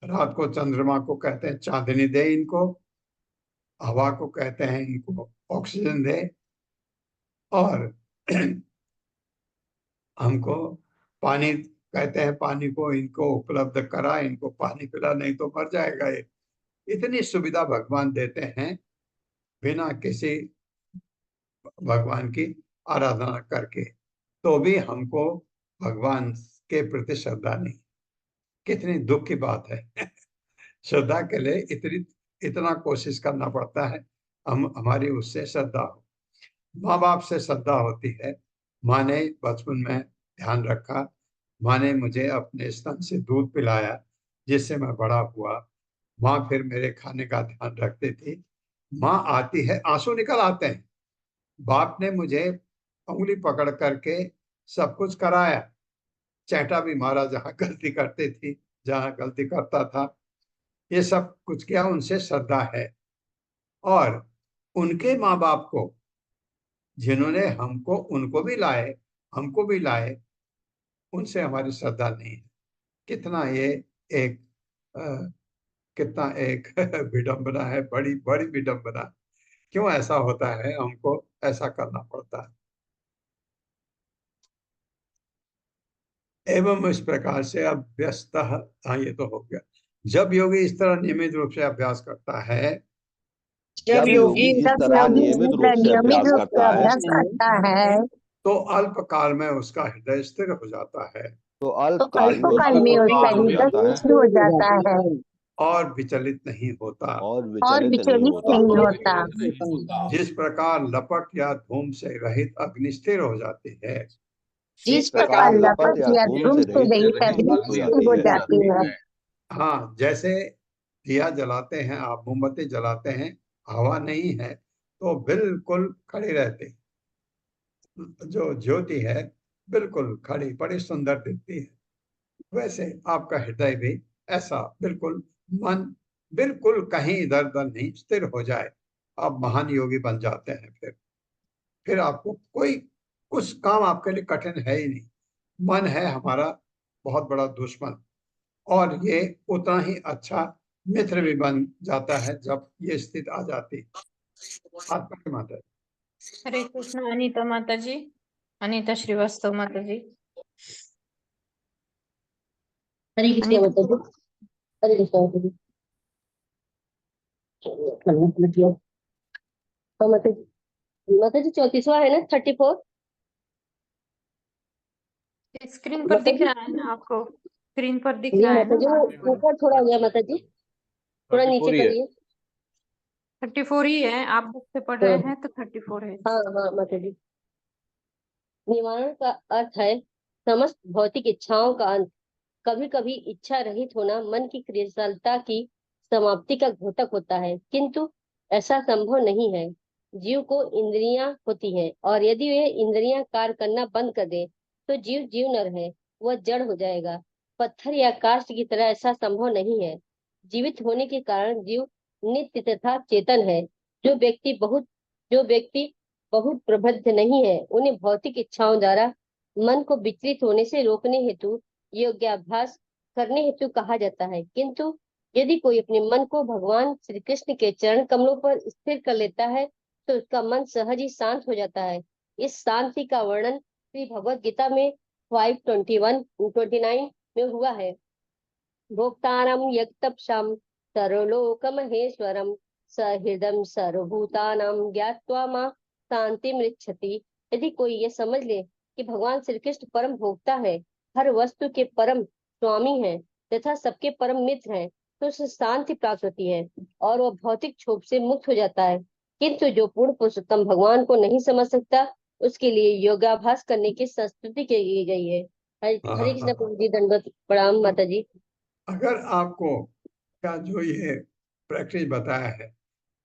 रात को चंद्रमा को कहते हैं चांदनी दे, इनको हवा को कहते हैं इनको ऑक्सीजन दे, और हमको पानी कहते हैं पानी को इनको उपलब्ध करा, इनको पानी पिला, नहीं तो मर जाएगा ये। इतनी सुविधा भगवान देते हैं बिना किसी भगवान की आराधना करके, तो भी हमको भगवान के प्रति श्रद्धा नहीं। कितनी दुख की बात है। श्रद्धा के लिए इतना कोशिश करना पड़ता है, हमारी उससे श्रद्धा हो। माँ बाप से श्रद्धा होती है। माँ ने बचपन में ध्यान रखा, माँ ने मुझे अपने स्तन से दूध पिलाया जिससे मैं बड़ा हुआ। माँ फिर मेरे खाने का ध्यान रखती थी। माँ आती है, आंसू निकल आते हैं। बाप ने मुझे उंगली पकड़ करके सब कुछ कराया, चैटा भी मारा जहाँ गलती करती थी, जहाँ गलती करता था, ये सब कुछ किया। उनसे श्रद्धा है। और उनके माँ बाप को, जिन्होंने हमको हमको भी लाए, उनसे हमारी श्रद्धा नहीं है। कितना ये एक अ, कितना एक विडंबना है, बड़ी बड़ी विडंबना। क्यों ऐसा होता है, हमको ऐसा करना पड़ता है। एवं इस प्रकार से अभ्यस्तः, हाँ ये तो हो गया। जब योगी इस तरह नियमित रूप से अभ्यास करता है जब योगी इस जब तरह योगी नियमित इस रूप तरह से नियमित अभ्यास रूप से करता है अभ्यास करता है तो अल्प काल में उसका हृदय स्थिर हो जाता है तो तो अल्प काल में अल्पकाल उसका में हृदय उसका स्थिर हो हृदय जाता है स्थिर हो जाता है और विचलित नहीं होता। और और विचलित नहीं विचलित होता। नहीं होता। जिस प्रकार लपट या धूम से रहित अग्नि स्थिर हो जाती है, जिस प्रकार लपट या धूम धूम से से रहित रहित अग्नि अग्नि स्थिर स्थिर हो जाती है। हाँ, जैसे दिया जलाते हैं, आप मोमबत्ती जलाते हैं, हवा नहीं है तो बिल्कुल खड़ी रहती, जो ज्योति है बिल्कुल खड़ी, बड़ी सुंदर दिखती है। वैसे आपका हृदय भी ऐसा बिल्कुल, मन बिल्कुल कहीं इधर उधर नहीं, स्थिर हो जाए, आप महान योगी बन जाते हैं। फिर आपको कोई कुछ काम आपके लिए कठिन है ही नहीं। मन है हमारा बहुत बड़ा दुश्मन, और ये उतना ही अच्छा मित्र भी बन जाता है जब ये स्थिति आ जाती। आपका माता है। हरे कृष्ण अनीता माता जी, अनीता श्रीवास्तव माता जी। हरे कृष्ण माता जी, हरे कृष्ण माता जी। हाँ माता जी 34वां है ना, 34। स्क्रीन पर दिख रहा है ना आपको, स्क्रीन पर दिख नहीं रहा है माता जी, ना। वो ऊपर थोड़ा हो गया माता जी, थोड़ा नीचे 34 ही है। करिए। 34 ही है, आप बुक से पढ़ रहे हैं तो 34 है। हाँ हाँ माता जी। निवारण का अर्थ है समस्त भौतिक इच्छाओं का अंत। कभी कभी इच्छा रहित होना मन की क्रियाशीलता की समाप्ति का घोतक होता है, किंतु ऐसा संभव नहीं है। जीव को इंद्रियां होती हैं, और यदि वे इंद्रियां कार्य करना बंद कर दे तो जीव जीव न रहे, वह जड़ हो जाएगा। पत्थर या काष्ठ की तरह ऐसा संभव नहीं है। जीवित होने के कारण जीव नित्य तथा चेतन है। जो व्यक्ति बहुत प्रबुद्ध नहीं है, उन्हें भौतिक इच्छाओं द्वारा मन को विचलित होने से रोकने हेतु योगाभ्यास करने हेतु कहा जाता है। किंतु यदि कोई अपने मन को भगवान श्री कृष्ण के चरण कमलों पर स्थिर कर लेता है तो उसका मन सहज ही शांत हो जाता है। इस शांति का वर्णन श्री भगवत गीता में 5:29 में हुआ है। भोक्तारम यत्तपसाम सर्वलोकमहेश्वरम सहृदम सर्वभूतानां ज्ञात्वा मां शांतिमृच्छति। यदि कोई ये समझ ले कि भगवान श्री कृष्ण परम भोक्ता है, हर वस्तु के परम स्वामी है तथा सबके परम मित्र हैं, तो उसे शांति प्राप्त होती है और वह भौतिक क्षोभ से मुक्त हो जाता है। किंतु जो पूर्ण पुरुषोत्तम भगवान को नहीं समझ सकता, उसके लिए योगाभ्यास करने की संस्तुति की गई है। हरे कृष्ण प्रभु जी, दंडवत प्रणाम माता जी। अगर आपको क्या जो ये प्रैक्टिस बताया है,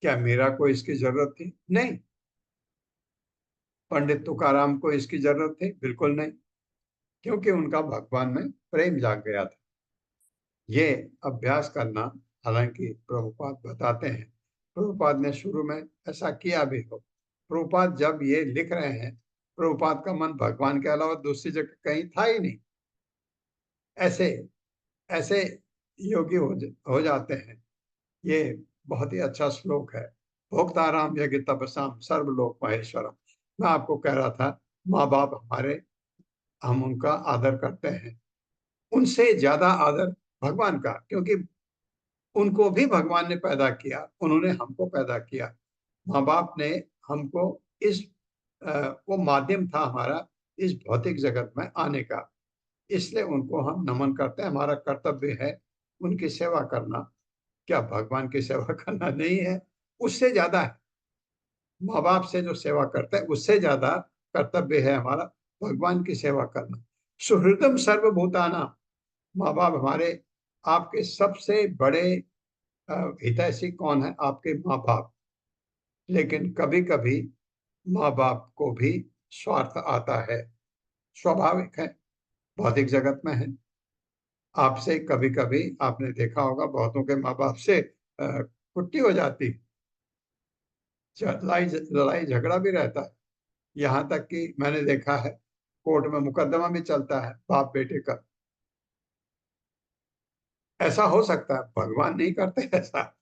क्या मीरा को इसकी जरूरत थी? नहीं। पंडित तुकाराम को इसकी जरूरत थी? बिल्कुल नहीं, क्योंकि उनका भगवान में प्रेम जाग गया था। ये अभ्यास करना, हालांकि प्रभुपाद बताते हैं, प्रभुपाद ने शुरू में ऐसा किया भी हो। प्रभुपाद जब ये लिख रहे हैं, प्रभुपाद का मन भगवान के अलावा दूसरी जगह कहीं था ही नहीं। ऐसे ऐसे योगी हो जाते हैं। ये बहुत ही अच्छा श्लोक है। भोक्ताराम यज्ञ तपसाम सर्वलोक महेश्वरम। मैं आपको कह रहा था, माँ बाप हमारे, हम उनका आदर करते हैं, उनसे ज्यादा आदर भगवान का, क्योंकि उनको भी भगवान ने पैदा किया, उन्होंने हमको पैदा किया। माँ बाप ने हमको इस वो माध्यम था हमारा इस भौतिक जगत में आने का, इसलिए उनको हम नमन करते हैं। हमारा कर्तव्य है उनकी सेवा करना। क्या भगवान की सेवा करना नहीं है? उससे ज्यादा है। माँ बाप से जो सेवा करते हैं उससे ज्यादा कर्तव्य है हमारा भगवान की सेवा करना। सुहृदम सर्वभूताना, माँ बाप हमारे, आपके सबसे बड़े हितैषी कौन है? आपके माँ बाप। लेकिन कभी कभी माँ बाप को भी स्वार्थ आता है, स्वाभाविक है, भौतिक जगत में है। आपसे कभी कभी आपने देखा होगा, बहुतों के माँ बाप से कुट्टी हो जाती, लड़ाई झगड़ा भी रहता है। यहाँ तक कि मैंने देखा है कोर्ट में मुकदमा भी चलता है बाप बेटे का। ऐसा हो सकता है, भगवान नहीं करते ऐसा।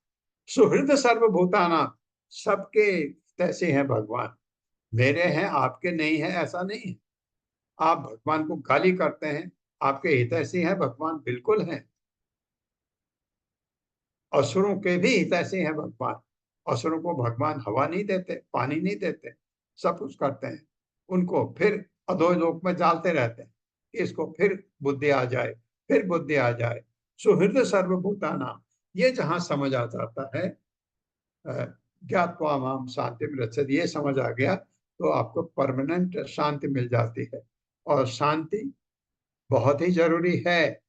सुहृद सर्वभूताना, सबके तैसे हैं भगवान। मेरे हैं, आपके नहीं है, ऐसा नहीं है। आप भगवान को गाली करते हैं, आपके हितैषी हैं भगवान, बिल्कुल हैं। असुरों के भी हितैषी हैं भगवान। असुरों को भगवान हवा नहीं देते, पानी नहीं देते, सब कुछ करते हैं, उनको फिर अधोलोक में डालते रहते हैं, इसको फिर बुद्धि आ जाए, फिर बुद्धि आ जाए। सुहृद सर्वभूतानां, ये जहां समझ आ जाता है, ज्ञात्वा माम शांति रक्षति, ये समझ आ गया तो आपको परमानेंट शांति मिल जाती है। और शांति बहुत ही जरूरी है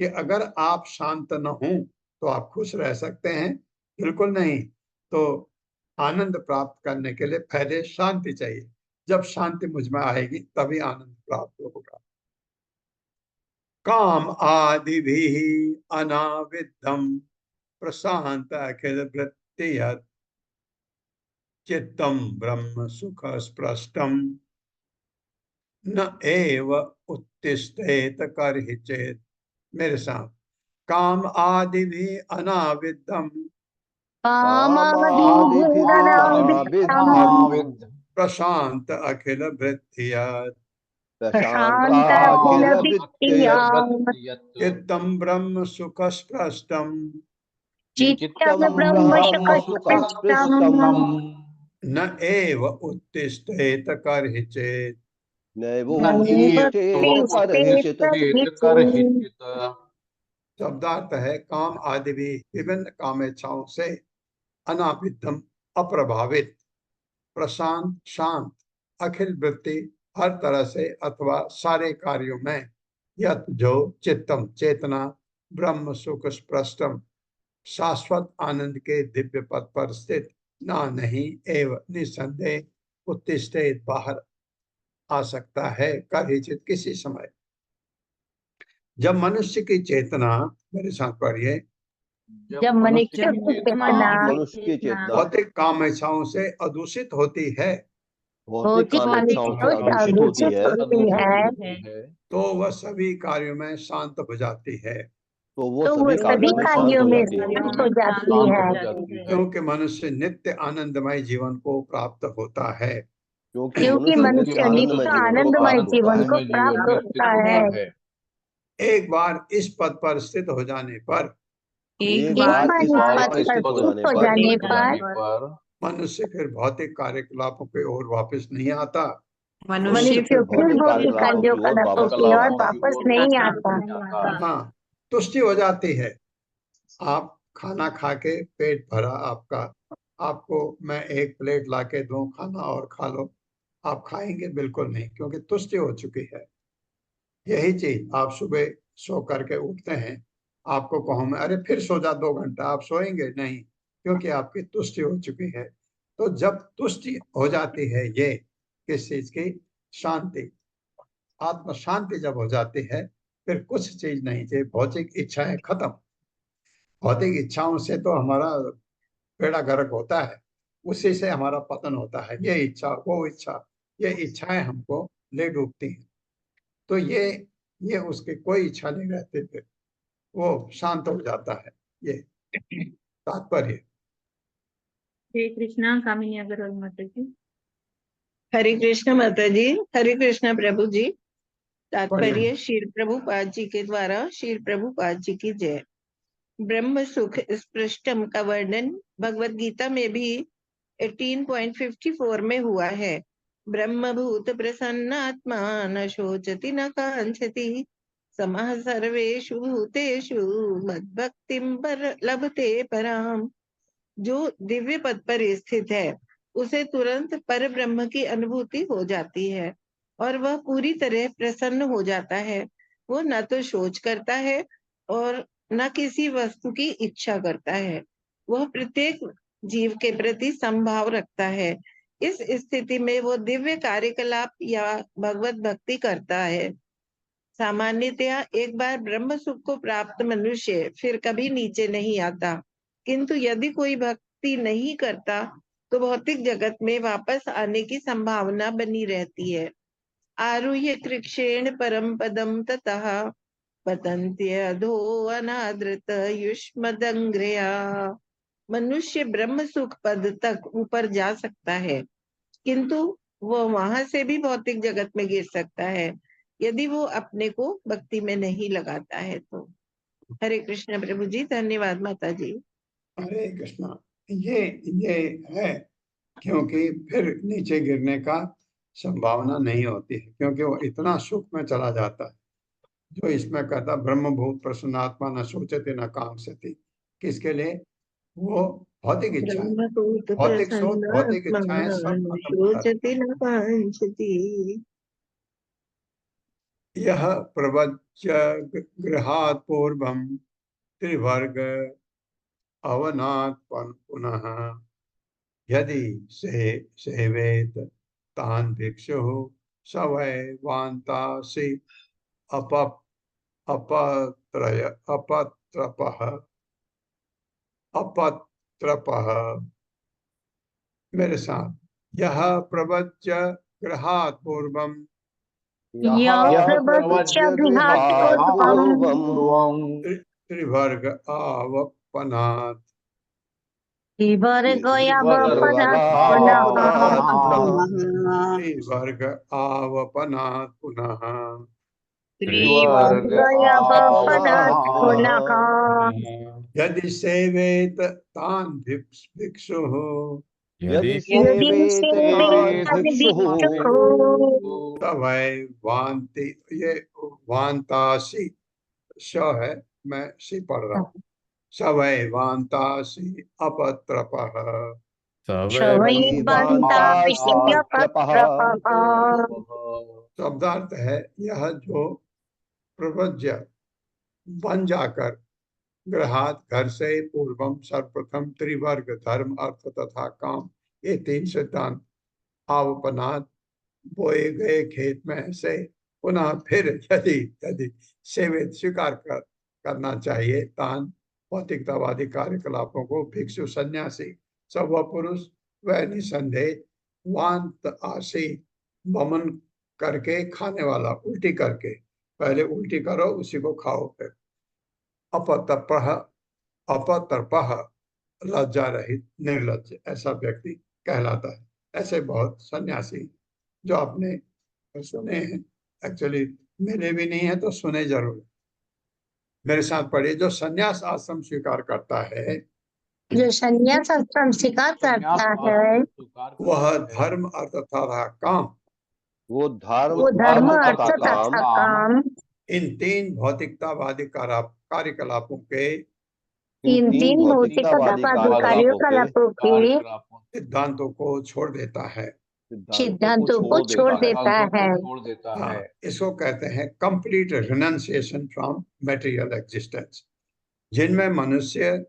कि अगर आप शांत न हो तो आप खुश रह सकते हैं? बिल्कुल नहीं। तो आनंद प्राप्त करने के लिए पहले शांति चाहिए। जब शांति मुझ में आएगी तभी आनंद प्राप्त होगा। काम आदि भी अनाविद्धम प्रशांत अखिल वृत्ति चित्तम ब्रह्म सुख स्पृष्टम न एव उत्तिष्ठेत करहि चेत। मेरे साथ, काम आदि भी अनाविद्धम कामादिभिरनाविद्धम् प्रशांत अखिल वृत्तिया प्रशान्ताखिलवृत्तियत् चित्तम ब्रह्म सुख स्पृष्टम चित्तं ब्रह्म सुखस्पृष्टम् न एव उत्तिष्ठेत करहि चेत। नैव उत्तिष्ठेत करहिचित्। शब्दार्थ है, काम आदि भी विभिन्न कामेच्छाओं से अनाविद्धम अप्रभावित, प्रशांत शांत, अखिल वृत्ति हर तरह से अथवा सारे कार्यों में, यत जो चित्तम चेतना, ब्रह्म सुख स्पृष्टम शाश्वत आनंद के दिव्य पद पर स्थित, ना नहीं एवं निसंदेह उत्तिष्ठित बाहर आ सकता है कदाचित किसी समय। जब मनुष्य की चेतना, मेरे साथ पढ़िए, जब मनुष्य मनुष्य की चेतना भौतिक काम इच्छाओं से अदूषित होती है, भौतिक कामेच्छाओं से अदूषित होती है तो वह सभी कार्यों में शांत हो जाती है। तो वो सभी कार्यों में शांत हो जाती है। क्योंकि मनुष्य नित्य आनंदमय जीवन को प्राप्त होता है। क्योंकि मनुष्य नित्य आनंदमय जीवन को प्राप्त होता है। एक बार इस पद पर स्थित हो जाने पर, एक बार इस पद पर स्थित हो जाने पर मनुष्य फिर भौतिक कार्यकलापों की ओर वापस नहीं आता। मनुष्य फिर भौतिक कार्यकलापों की ओर वापस नहीं आता। हाँ, तुष्टि हो जाती है। आप खाना खा के पेट भरा आपका, आपको मैं एक प्लेट लाके दूं खाना और खा लो, आप खाएंगे? बिल्कुल नहीं, क्योंकि तुष्टि हो चुकी है। यही चीज आप सुबह सो करके उठते हैं, आपको कहूं मैं अरे फिर सो जा 2 घंटा, आप सोएंगे नहीं, क्योंकि आपकी तुष्टि हो चुकी है। तो जब तुष्टि हो जाती है, ये किस चीज की? शांति, आत्म शांति जब हो जाती है, फिर कुछ चीज नहीं चाहिए, भौतिक इच्छाएं खत्म। भौतिक इच्छाओं से तो हमारा बेड़ा गर्क होता है, उसी से हमारा पतन होता है। ये इच्छा, वो इच्छा, ये इच्छाएं हमको ले डूबती हैं। तो ये उसकी कोई इच्छा नहीं रहती, फिर वो शांत हो जाता है। ये तात्पर्य। श्री कृष्णा कामिनी अग्रवाल माता जी। हरे कृष्ण माता जी, हरे कृष्ण प्रभु जी। तात्पर्य श्री प्रभुपाद जी के द्वारा श्री प्रभुपाद जी की जय। ब्रह्म सुख स्पृष्टम का वर्णन भगवत गीता में भी 18.54 में हुआ है। ब्रह्म भूत प्रसन्नात्मा न शोचति न कांक्षति समः सर्वेषु भूतेषु मद्भक्तिं पर लभते पराम। जो दिव्य पद पर स्थित है उसे तुरंत पर ब्रह्म की अनुभूति हो जाती है और वह पूरी तरह प्रसन्न हो जाता है। वो न तो शोच करता है और न किसी वस्तु की इच्छा करता है। वह प्रत्येक जीव के प्रति समभाव रखता है। इस स्थिति में वो दिव्य कार्यकलाप या भगवत भक्ति करता है। सामान्यतया एक बार ब्रह्म सुख को प्राप्त मनुष्य फिर कभी नीचे नहीं आता, किंतु यदि कोई भक्ति नहीं करता तो भौतिक जगत में वापस आने की संभावना बनी रहती है। आरुह्य कृक्षेण परम पदम ततः पतन्त्यधो अनादृत युष्मदंग्रया। मनुष्य ब्रह्म सुख पद तक ऊपर जा सकता है, किंतु वो वहां से भी भौतिक जगत में गिर सकता है यदि वो अपने को भक्ति में नहीं लगाता है तो। हरे कृष्ण प्रभु जी, धन्यवाद माता जी। हरे कृष्णा। ये है, क्योंकि फिर नीचे गिरने का संभावना नहीं होती है, क्योंकि वो इतना सुख में चला जाता है। जो इसमें कहता ब्रह्मभूत प्रसन्नात्मा न सोचते न कांक्षति, किसके लिए? वो भौतिक इच्छा है, ब्रह्मभूत भौतिक सोच, भौतिक प्रसन्नात्मा इच्छाएं सब न खत्म हो जाती शोचति न कांक्षति। हैं। यह प्रवच्य गृहात् पूर्वम त्रिवर्ग अवनात् पुनः यदि सेवेत तान भिक्षु स वै वान्तासि अप अपत्रय अपत्रपः अपत्रपः। मेरे साथ, यह प्रवच्य गृहात् पूर्वम यः प्रवच्य गृहात् पूर्वम् त्रिवर्ग आवपनात् त्रिवर्गयावपनात् पुनः त्रिवर्ग आवपनात् पुनः त्रिवर्गयावपनात् पुनः यदि सेवेत तान् भिक्षुः यदि यदि सेवेत भिक्षुः तवै वान्ति, ये वान्तासि श है, मैं सी पढ़ रहा हूँ, सवै वान्तासि अपत्रपः। शवैर्बन्ता विषयपत्रपः। शब्दार्थ है, यह जो प्रवज्य बन जाकर गृहात घर से पूर्वम सर्वप्रथम त्रिवर्ग धर्म अर्थ तथा काम, ये तीन सिद्धांत आवपनात बोए गए खेत में से पुनः फिर यदि यदि सेवित स्वीकार करना चाहिए तान भौतिकतावादी कार्यकलापों को भिक्षु सन्यासी सब वह पुरुष वह निसंदेह वांत आसी वमन करके खाने वाला, उल्टी करके, पहले उल्टी करो उसी को खाओ, फिर अपतपः अपतर्पः लज्जा रहित निर्लज्ज, ऐसा व्यक्ति कहलाता है। ऐसे बहुत सन्यासी जो आपने सुने हैं, एक्चुअली मेरे भी नहीं है तो सुने जरूर। मेरे साथ पढ़िए, जो सन्यास आश्रम स्वीकार करता है, जो संन्यास आश्रम स्वीकार करता है वह धर्म अर्थ तथा काम, वो वो धर्म अर्थ तथा काम इन तीन भौतिकतावादी कार्यकलापों के इन तीन भौतिकतावादी कार्यकलापों के सिद्धांतों को छोड़ देता है, सिद्धांतों को छोड़ देता है। हाँ, इसको कहते हैं complete renunciation from material existence, जिनमें मनुष्य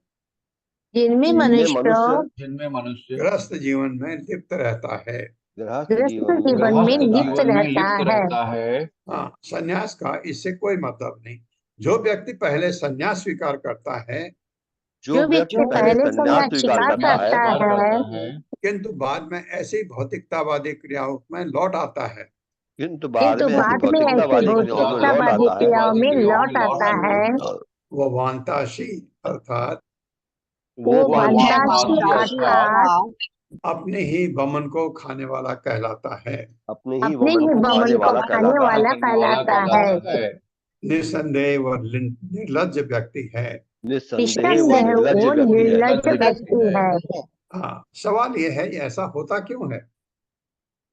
गृहस्थ जीवन में लिप्त रहता है, गृहस्थ जीवन में लिप्त रहता है। हाँ, सन्यास का इससे कोई मतलब नहीं। जो व्यक्ति पहले सन्यास स्वीकार करता है, जो व्यक्ति पहले सन्यास स्वीकार करता है किंतु बाद में ऐसी भौतिकतावादी क्रियाओं में लौट आता है, किंतु बाद में ऐसी भौतिकतावादी क्रियाओं में लौट आता है, वो वांताशी अर्थात वो वांताशी अर्थात अपने ही वमन को खाने वाला कहलाता है, अपने ही वमन को खाने वाला कहलाता है। निसंदेह वो निर्लज्ज व्यक्ति है, निसंदेह वो निर्लज्ज व्यक्ति है। हाँ, सवाल ये है ऐसा होता क्यों है?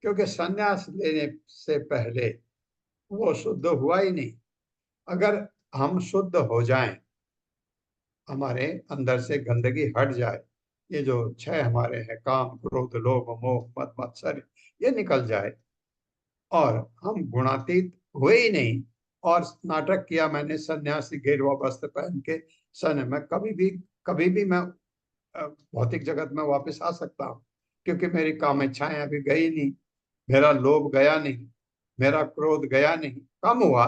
क्योंकि सन्यास लेने से पहले वो शुद्ध हुआ ही नहीं। अगर हम शुद्ध हो जाएं, हमारे अंदर से गंदगी हट जाए, ये जो 6 हमारे हैं काम क्रोध लोभ मोह मद मत्सर, ये निकल जाए और हम गुणातीत हुए ही नहीं, और नाटक किया मैंने सन्यासी गेरुआ वस्त्र पहन के सन में, कभी भी मैं भौतिक जगत में वापस आ सकता हूँ, क्योंकि मेरी काम इच्छाएं अभी गई नहीं, मेरा लोभ गया नहीं, मेरा क्रोध गया नहीं, कम हुआ,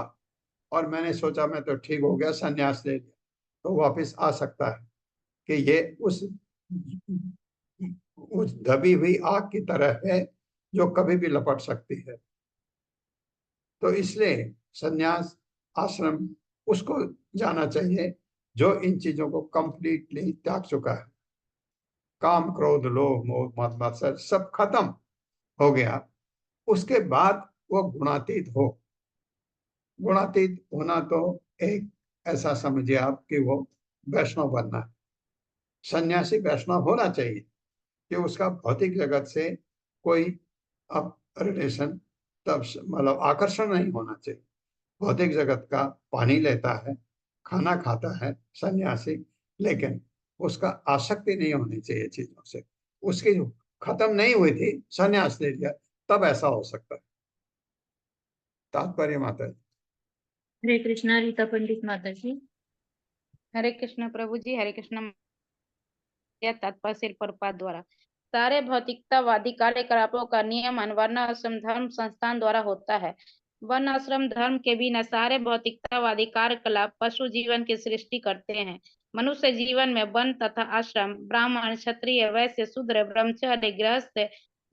और मैंने सोचा मैं तो ठीक हो गया, सन्यास ले लिया, तो वापस आ सकता है कि ये उस दबी हुई आग की तरह है जो कभी भी लपट सकती है। तो इसलिए सन्यास आश्रम उसको जाना चाहिए जो इन चीजों को कंप्लीटली त्याग चुका है, काम क्रोध लोभ मोह मद मत्सर सब खत्म हो गया, उसके बाद वो गुणातीत हो। गुणातीत होना तो एक ऐसा समझिए आप कि वो वैष्णव बनना है, सन्यासी वैष्णव होना चाहिए कि उसका भौतिक जगत से कोई अब रिलेशन तब मतलब आकर्षण नहीं होना चाहिए। भौतिक जगत का पानी लेता है, खाना खाता है सन्यासी, लेकिन उसका आसक्ति नहीं होनी चाहिए चीजों से। उसकी जो खत्म नहीं हुई थी, सन्यास ले लिया, तब ऐसा हो सकता है। तात्पर्य माता जी। हरे कृष्णा रीता पंडित माता जी। हरे कृष्ण प्रभु जी। हरे कृष्ण। तात्पर्य श्रील प्रभुपाद द्वारा सारे भौतिकतावादी कार्यकलापों का नियमन वर्ण आश्रम धर्म संस्थान द्वारा होता है। वर्ण आश्रम धर्म के बिना सारे भौतिकतावादी कार्यकलाप पशु जीवन की सृष्टि करते हैं। मनुष्य जीवन में वन तथा आश्रम, ब्राह्मण, क्षत्रिय, वैश्य, शूद्र, ब्रह्मचारी, गृहस्थ,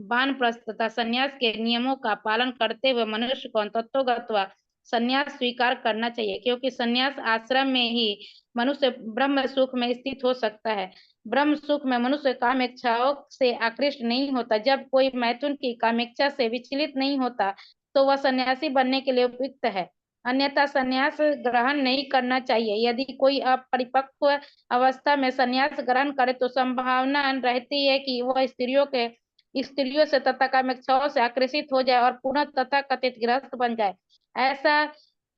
वानप्रस्थ तथा संन्यास के नियमों का पालन करते हुए मनुष्य को तत्वगत्वा संन्यास स्वीकार करना चाहिए, क्योंकि संन्यास आश्रम में ही मनुष्य ब्रह्म सुख में स्थित हो सकता है। ब्रह्म सुख में मनुष्य कामेच्छाओं से आकृष्ट नहीं होता। जब कोई मैथुन की कामेच्छा से विचलित नहीं होता तो वह सन्यासी बनने के लिए उपयुक्त है, अन्यथा संन्यास ग्रहण नहीं करना चाहिए। यदि कोई अपरिपक्व अवस्था में संन्यास ग्रहण करे तो संभावना रहती है कि वह स्त्रियों से तथा कामेच्छाओं से आकर्षित हो जाए और पुनः तथाकथित गृहस्थ बन जाए। ऐसा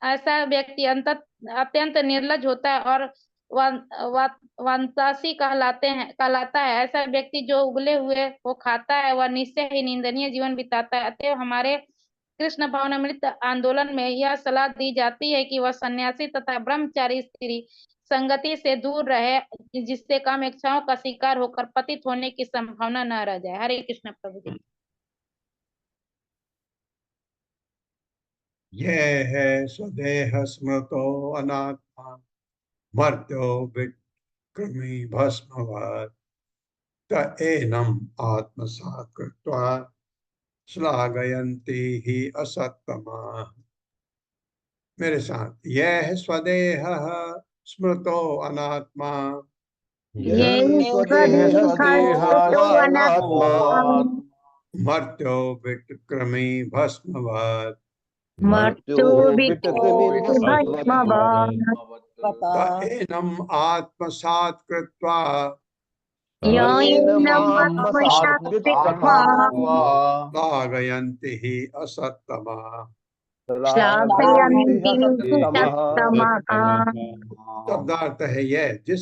ऐसा व्यक्ति अत्यंत निर्लज होता है और वांतासी कहलाता है। ऐसा व्यक्ति जो उगले हुए को खाता है वह निश्चय ही निंदनीय जीवन बिताता है। अतएव हमारे कृष्ण भावनामृत आंदोलन में यह सलाह दी जाती है कि वह सन्यासी तथा ब्रह्मचारी स्त्री संगति से दूर रहे, जिससे काम इच्छाओं का शिकार होकर पतित होने की संभावना न रह जाए। हरे कृष्ण प्रभु जी। ये है स्वदेह स्मृतो अनात्मा मर्त्यो विक्रमी भस्मवत् त एनम् आत्मसात् कृत्वा श्लाघयन्ति हि असत्तमा। मेरे साथ, यह है स्वदेह स्मृतो अनात्मा ये स्वदेह मर्त्यो विक्रमी भस्मवत् मर्त्यो भस्मवान् त एनम् आत्मसात् कृत्वा येनम् आत्मसात् कृत्वा श्लाघयन्ति हि असत्तमा। श्लाघयन्ति सत्तमः। शब्दार्थ है यह, जिन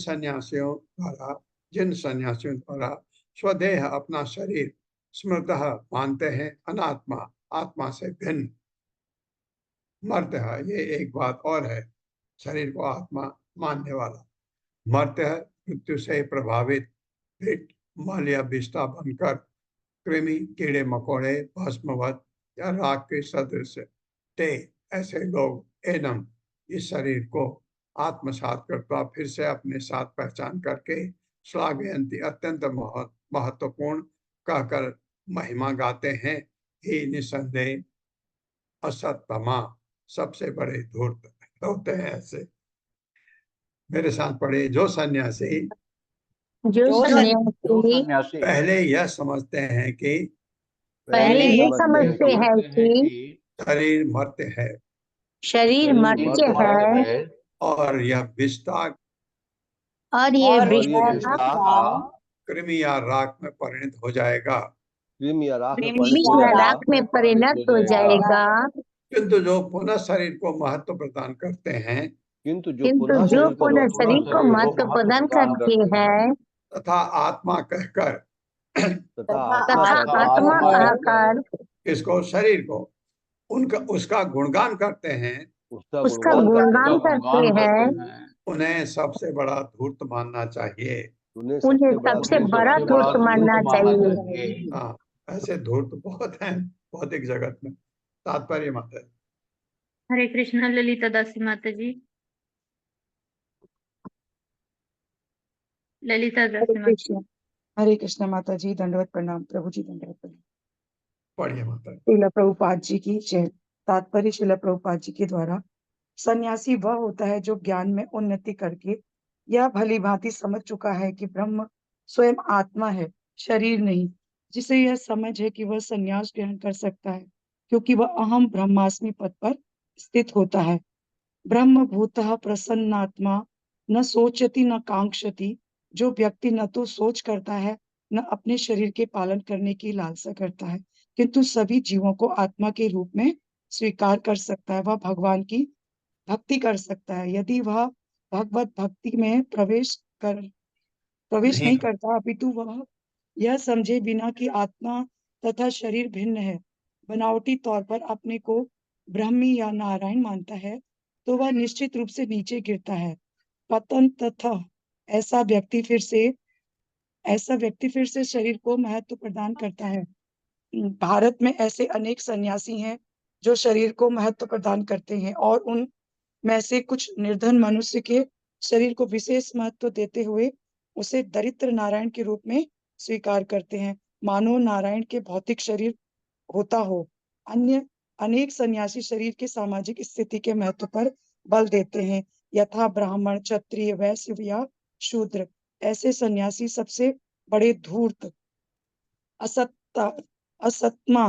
सन्यासियों द्वारा स्वदेह अपना शरीर स्मृतः मानते हैं, अनात्मा आत्मा से भिन्न, मर्त्य ये एक बात और है, शरीर को आत्मा मानने वाला, मर्त्य मृत्यु से प्रभावित भिट मल या विष्ठा बनकर कृमि कीड़े मकोड़े भस्मवत या राख के सदृश ते ऐसे लोग एनम इस शरीर को आत्मसात करता फिर से अपने साथ पहचान करके श्लाघयंती अत्यंत महत्वपूर्ण कहकर महिमा गाते हैं। ही निसंदेह असत्तमा सबसे बड़े धूर्त होते हैं। ऐसे मेरे साथ पढ़े, जो सन्यासी पहले यह समझते हैं कि शरीर मर्त्य है, शरीर मर्त्य है और यह विष्ठा और ये विष्ठा कृमि या राख में परिणत हो जाएगा, राख में परिणत हो जाएगा। किंतु जो पुनः शरीर को महत्व प्रदान करते हैं, किंतु जो पुनः शरीर को महत्व प्रदान करते हैं तथा आत्मा कहकर आत्मा कहकर इसको शरीर को उसका गुणगान करते हैं, उसका गुणगान करते हैं, उन्हें सबसे बड़ा धूर्त मानना चाहिए। उन्हें सबसे बड़ा धूर्त मानना चाहिए। हाँ, ऐसे धूर्त बहुत हैं भौतिक जगत में। तात्पर्य माता जी। हरे कृष्णा ललिता दासी माता जी। ललिता दासी माता जी। हरे कृष्ण माता जी, दंडवत प्रणाम प्रभु जी, दंडवत प्रणाम। पढ़िए माता जी। श्रील प्रभुपाद जी की जय। तात्पर्य श्रील प्रभुपाद जी के द्वारा सन्यासी वह होता है जो ज्ञान में उन्नति करके यह भली भांति समझ चुका है कि ब्रह्म स्वयं आत्मा है, शरीर नहीं, जिसे यह समझ है कि वह संन्यास ग्रहण कर सकता है, क्योंकि वह अहम ब्रह्मास्मि पद पर स्थित होता है। ब्रह्म भूतः प्रसन्नात्मा न सोचति न कांक्षति जो व्यक्ति न तो सोच करता है न अपने शरीर के पालन करने की लालसा करता है, किंतु सभी जीवों को आत्मा के रूप में स्वीकार कर सकता है, वह भगवान की भक्ति कर सकता है। यदि वह भगवत भक्ति में प्रवेश नहीं नहीं करता, अपितु वह यह समझे बिना कि आत्मा तथा शरीर भिन्न है, बनावटी तौर पर अपने को ब्रह्मी या नारायण मानता है, तो वह निश्चित रूप से नीचे गिरता है, पतन तथा ऐसा व्यक्ति फिर से शरीर को महत्व प्रदान करता है। भारत में ऐसे अनेक सन्यासी हैं जो शरीर को महत्व प्रदान करते हैं और उन में से कुछ निर्धन मनुष्य के शरीर को विशेष महत्व देते हुए उसे दरिद्र नारायण के रूप में स्वीकार करते हैं, मानो नारायण के भौतिक शरीर होता हो। अन्य अनेक सन्यासी शरीर के सामाजिक स्थिति के महत्व पर बल देते हैं, यथा ब्राह्मण, क्षत्रिय, वैश्य या शूद्र। ऐसे सन्यासी सबसे बड़े धूर्त, असत्तमा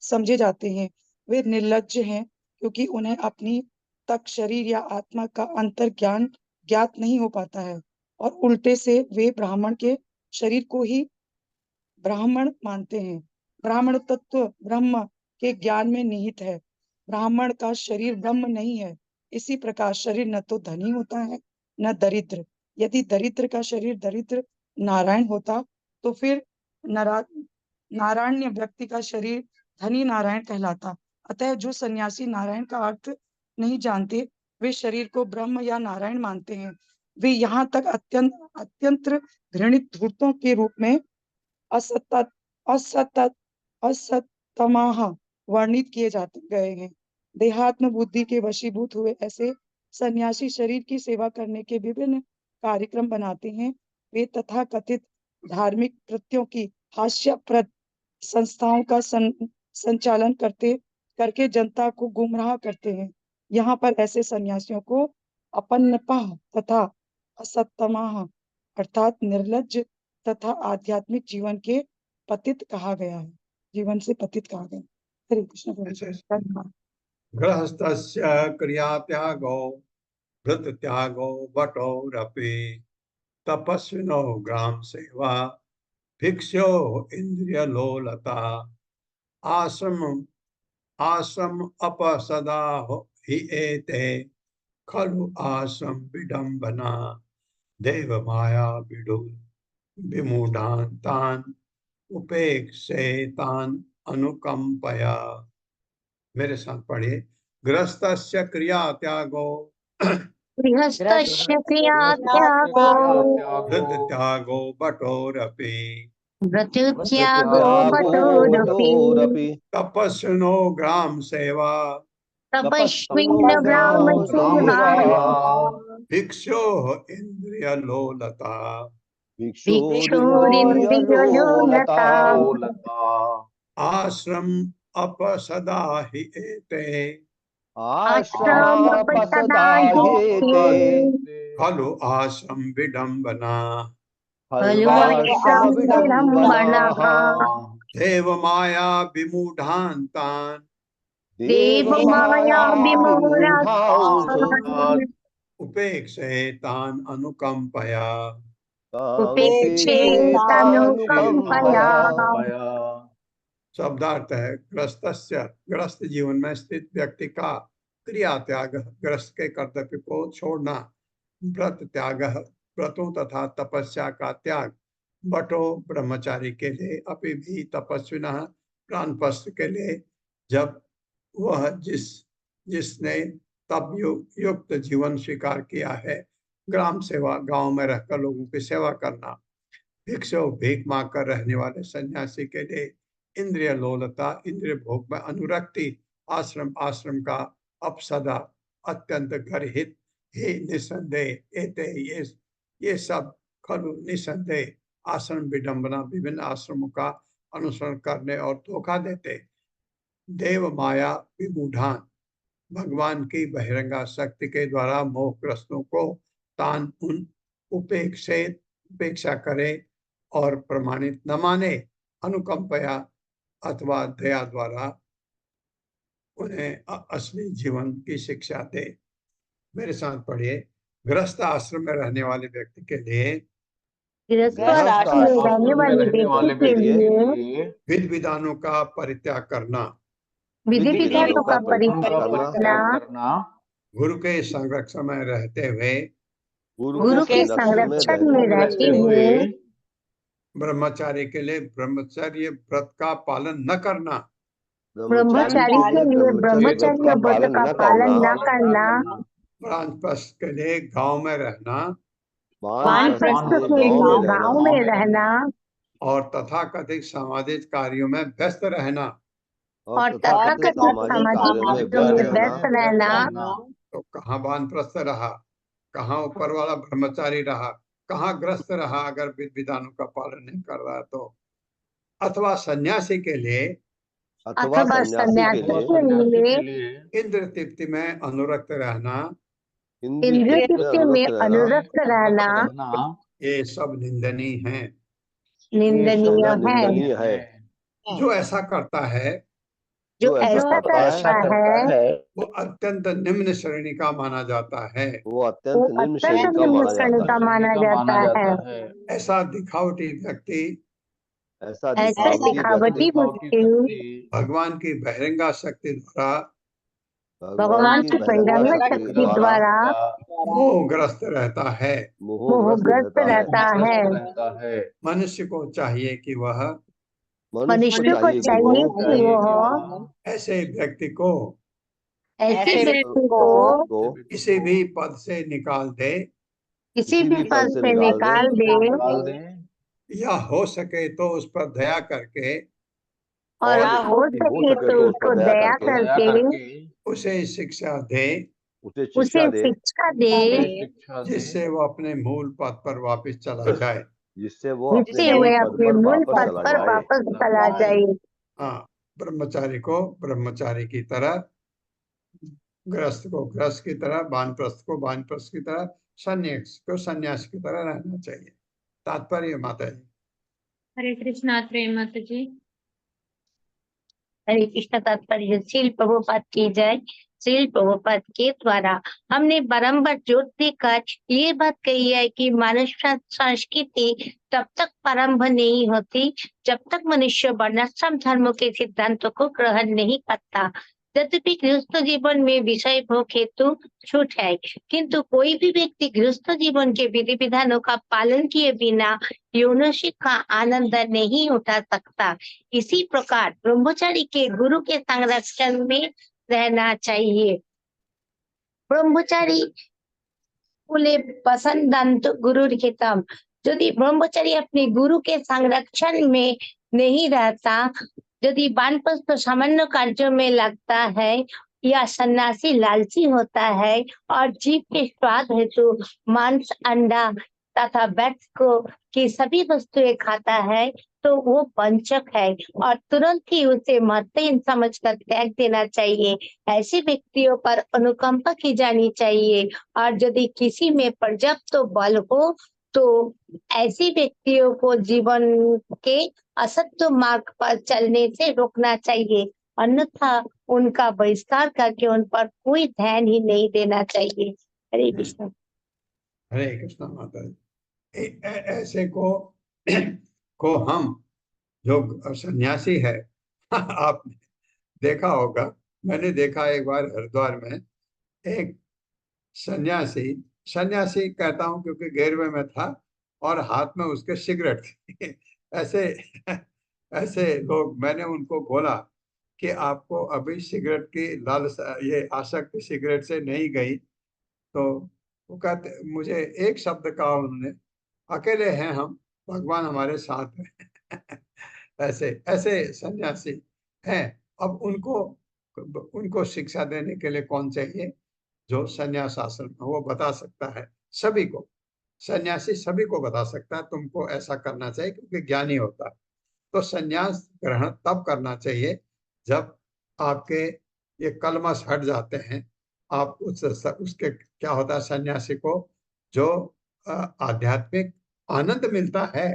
समझे जाते हैं। वे निर्लज्ज हैं क्योंकि उन्हें अपनी तक शरीर या आत्मा का अंतर ज्ञान ज्ञात नहीं हो पाता है, और उल्टे से वे ब्राह्मण के शरीर को ही ब्राह्मण मानते हैं। ब्राह्मण तत्व ब्रह्म के ज्ञान में निहित है, ब्राह्मण का शरीर ब्रह्म नहीं है। इसी प्रकार शरीर न तो धनी होता है न दरिद्र। यदि दरिद्र का शरीर दरिद्र नारायण होता तो फिर नारायण व्यक्ति का शरीर धनी नारायण कहलाता। अतः जो सन्यासी नारायण का अर्थ नहीं जानते, वे शरीर को ब्रह्म या नारायण मानते हैं। वे यहाँ तक अत्यंत घृणित धूर्तों के रूप में असतमाह वर्णित किए जाते गए हैं। देहात्म बुद्धि के वशीभूत हुए ऐसे सन्यासी शरीर की सेवा करने के विभिन्न कार्यक्रम बनाते हैं। वे तथाकथित धार्मिक कृत्यों की हास्यप्रद संस्थाओं का संचालन करके जनता को गुमराह करते हैं। यहाँ पर ऐसे सन्यासियों को अपन्नपाह तथा असत्तमाह अर्थात निर्लज्ज तथा आध्यात्मिक जीवन से पतित कहा गया है। हरे कृष्ण। धन्यवाद। गृहस्थस्य क्रियात्यागो भृतत्यागो बटोरपि तपस्विनो ग्राम सेवा भिक्षो इंद्रियलोलता आश्रम अपसदा हि एते खलु आश्रम विडंबना देव माया विमूढ़ान्तान् उपेक्षेतान् अनुकंपया। मेरे साथ पढ़िए। गृहस्थस्य क्रिया त्यागो गृहस्थस्य क्रियात्यागो भृत त्यागो बटोरपि भृत्युत्यागो बटोरपि तपस्विनो ग्राम सेवा तपस्विन् ग्राम सेवा भिक्षो इंद्रिय लोलता भिक्षुरिन्द्रियलोलता आश्रम अपसदा हि एते आश्रमपसदा ह्येते खलु आश्रम विडंबना खलु आश्रम विडम्बनः देव माया विमूढ़ान्तान् देवमाया विमूढान् उपेक्षेतान् अनुकंपया। उपेक्षेतानुकंपया। शब्दार्थ है ग्रस्त जीवन में स्थित व्यक्ति का क्रिया त्याग, ग्रस्त के कर्तव्य को छोड़ना, व्रत त्याग, व्रतों तथा तपस्या का त्याग, बटो ब्रह्मचारी के लिए, अपि भी तपस्विना प्राणपस्त के लिए, जब वह जिसने तब युक्त जीवन स्वीकार किया है, ग्राम सेवा, गांव में रहकर लोगों की सेवा करना, भिक्षु भीख मांग कर रहने वाले सन्यासी के लिए, इंद्रिय लोलता, इंद्रिय भोग में अनुरक्ति, आश्रम का अपसदा, अत्यंत गर्हित, ही निसंदेह एते ये सब खलु निसंदेह आश्रम विडंबना, विभिन्न आश्रमों का अनुसरण करने और धोखा देते, देव माया विमूढ़ान, भगवान की बहिरंगा शक्ति के द्वारा मोहग्रस्तों को तान उन उपेक्षा करे और प्रमाणित न माने, अनुकंपया अथवा दया द्वारा उन्हें असली जीवन की शिक्षा दे। मेरे साथ पढ़िए। गृहस्थ आश्रम में रहने वाले व्यक्ति के लिए गृहस्थ गृहस्थ आश्रम में आश्रम रहने में वाले रहने वाले व्यक्ति के लिए विधि विधानों का परित्याग करना, विधि विधि विधानों विधानों का का परित्याग परित्याग करना, गुरु के संरक्षण में रहते हुए गुरु के संरक्षण में रहते हुए ब्रह्मचारी के लिए ब्रह्मचर्य व्रत का पालन न करना, ब्रह्मचारी के लिए ब्रह्मचर्य व्रत का पालन न करना, वानप्रस्थ के लिए गांव में रहना वानप्रस्थ के लिए गांव में रहना और तथाकथित सामाजिक कार्यों में व्यस्त रहना। और तथाकथित सामाजिक कार्यों में व्यस्त रहना। तो कहाँ वानप्रस्थ रहा, कहाँ ऊपर वाला ब्रह्मचारी रहा, कहाँ ग्रस्त रहा अगर विधि विधानों का पालन नहीं कर रहा तो। अथवा सन्यासी के लिए अथवा सन्यासी के लिए इंद्र तृप्ति में अनुरक्त रहना, इंद्रिय तृप्ति में अनुरक्त रहना ये सब निंदनीय है। निंदनीय है। जो ऐसा करता है जो ऐसा करता है वो अत्यंत निम्न श्रेणी का माना जाता है। वो अत्यंत निम्न श्रेणी का माना जाता है। ऐसा दिखावटी व्यक्ति ऐसा दिखावटी व्यक्ति भगवान की बहिरंगा शक्ति द्वारा भगवान की बहिरंग शक्ति द्वारा मोहग्रस्त रहता है। मोहग्रस्त रहता है। मनुष्य को चाहिए कि वह मनुष्य को चाहिए कि वह ऐसे व्यक्ति को किसी भी पद से निकाल दे, किसी भी पद से निकाल दे या हो सके तो उस पर दया करके और हो सके तो उसको दया करके उसे शिक्षा दे, उसे शिक्षा दे जिससे वो अपने मूल पद पर वापस चला जाए। जिससे वो अपने मूल पद पर वापस चला जाए। हाँ, ब्रह्मचारी को ब्रह्मचारी की तरह, गृहस्थ को गृहस्थ की तरह, वानप्रस्थ को वानप्रस्थ की तरह, सन्यासी को सन्यासी की तरह रहना चाहिए। तात्पर्य माता जी। हरे कृष्णा माता जी। हरे कृष्ण। तात्पर्य श्रील प्रभुपाद की जय। श्रील प्रभुपाद के द्वारा हमने बारंबार जोर देकर ये बात कही है कि मनुष्य संस्कृति तब तक प्रारंभ नहीं होती जब तक मनुष्य वर्णाश्रम धर्मों के सिद्धांतों को ग्रहण नहीं करता। यद्यपि गृहस्थ जीवन में विषय भोग हेतु छूट है, किंतु कोई भी व्यक्ति गृहस्थ जीवन के विधि विधानों का पालन किए बिना यौन सुख का आनंद नहीं उठा सकता। इसी प्रकार ब्रह्मचारी के गुरु के संरक्षण में रहना चाहिए। ब्रह्मचारी कुले पसंदंत गुरु हितम। यदि ब्रह्मचारी अपने गुरु के संरक्षण में नहीं रहता, यदि वानप्रस्थ सामान्य कार्यों में लगता है या सन्यासी लालची होता है और जीव के स्वाद हेतु मांस, अंडा तथा वैक्स को की सभी वस्तुएं खाता है तो वो वंचक है और तुरंत ही उसे महत्वहीन समझकर त्याग देना चाहिए। ऐसे व्यक्तियों पर अनुकंपा की जानी चाहिए और यदि किसी में पर्याप्त बल हो तो ऐसे व्यक्तियों को जीवन के असत्य मार्ग पर चलने से रोकना चाहिए, अन्यथा उनका बहिष्कार करके उन पर कोई ध्यान ही नहीं देना चाहिए। हरे कृष्ण। हरे कृष्ण माता जी। ऐसे को हम जो सन्यासी है आपने देखा होगा, मैंने देखा एक बार हरिद्वार में एक सन्यासी कहता हूँ क्योंकि गिरवे में था और हाथ में उसके सिगरेट थी। ऐसे लोग, मैंने उनको बोला कि आपको अभी सिगरेट की लालसा, ये आसक्ति सिगरेट से नहीं गई? तो वो कहते, मुझे एक शब्द कहा उन्होंने, अकेले हैं हम, भगवान हमारे साथ हैं। ऐसे सन्यासी हैं। अब उनको शिक्षा देने के लिए कौन चाहिए? जो सन्यास आश्रम में, वो बता सकता है सभी को। सन्यासी सभी को बता सकता है तुमको ऐसा करना चाहिए, क्योंकि ज्ञानी होता है। तो सन्यास ग्रहण तब करना चाहिए जब आपके ये कलमश हट जाते हैं। आप उसके क्या होता है, सन्यासी को जो आध्यात्मिक आनंद मिलता है,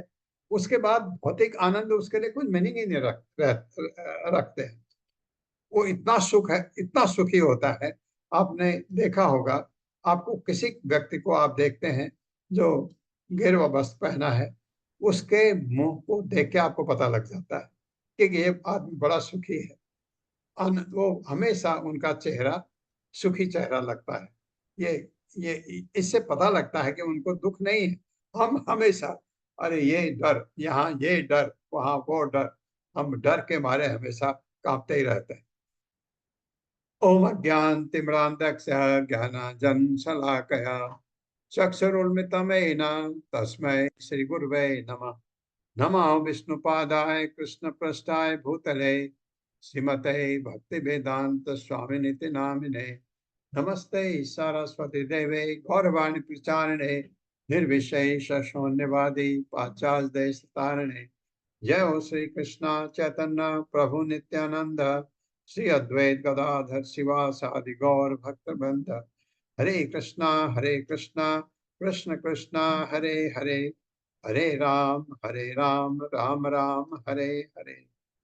उसके बाद भौतिक आनंद उसके लिए कुछ मीनिंग ही नहीं रखते हैं। वो इतना सुख है, इतना सुखी होता है। आपने देखा होगा आपको किसी व्यक्ति को आप देखते हैं जो गेरुआ वस्त्र पहना है, उसके मुंह को देख के आपको पता लग जाता है कि ये आदमी बड़ा सुखी है। वो हमेशा उनका चेहरा सुखी चेहरा लगता है। ये इससे पता लगता है कि उनको दुख नहीं है। हम हमेशा अरे ये डर, यहाँ ये डर, वहाँ वो डर, हम डर के मारे हमेशा कांपते ही रहते हैं। ओम अज्ञानतिमिरान्धस्य ज्ञानाञ्जनशलाकया चक्षुरुन्मिलितं येन तस्मै श्रीगुरवे नमः। नमो विष्णुपादाय कृष्णपृष्ठाय भूतले श्रीमते भक्तिवेदांत स्वामिनिति नामिने। नमस्ते सरस्वती देवे गौरवाणी प्रचारिणे निर्विशेष शून्यवादी पाश्चात्य देश तारिणे। जय हो श्री कृष्ण चैतन्य प्रभु नित्यानंद श्री अद्वैत गदाधर शिवासादि गौर भक्तवृंद। हरे कृष्णा कृष्ण कृष्ण हरे हरे, हरे राम राम राम हरे हरे।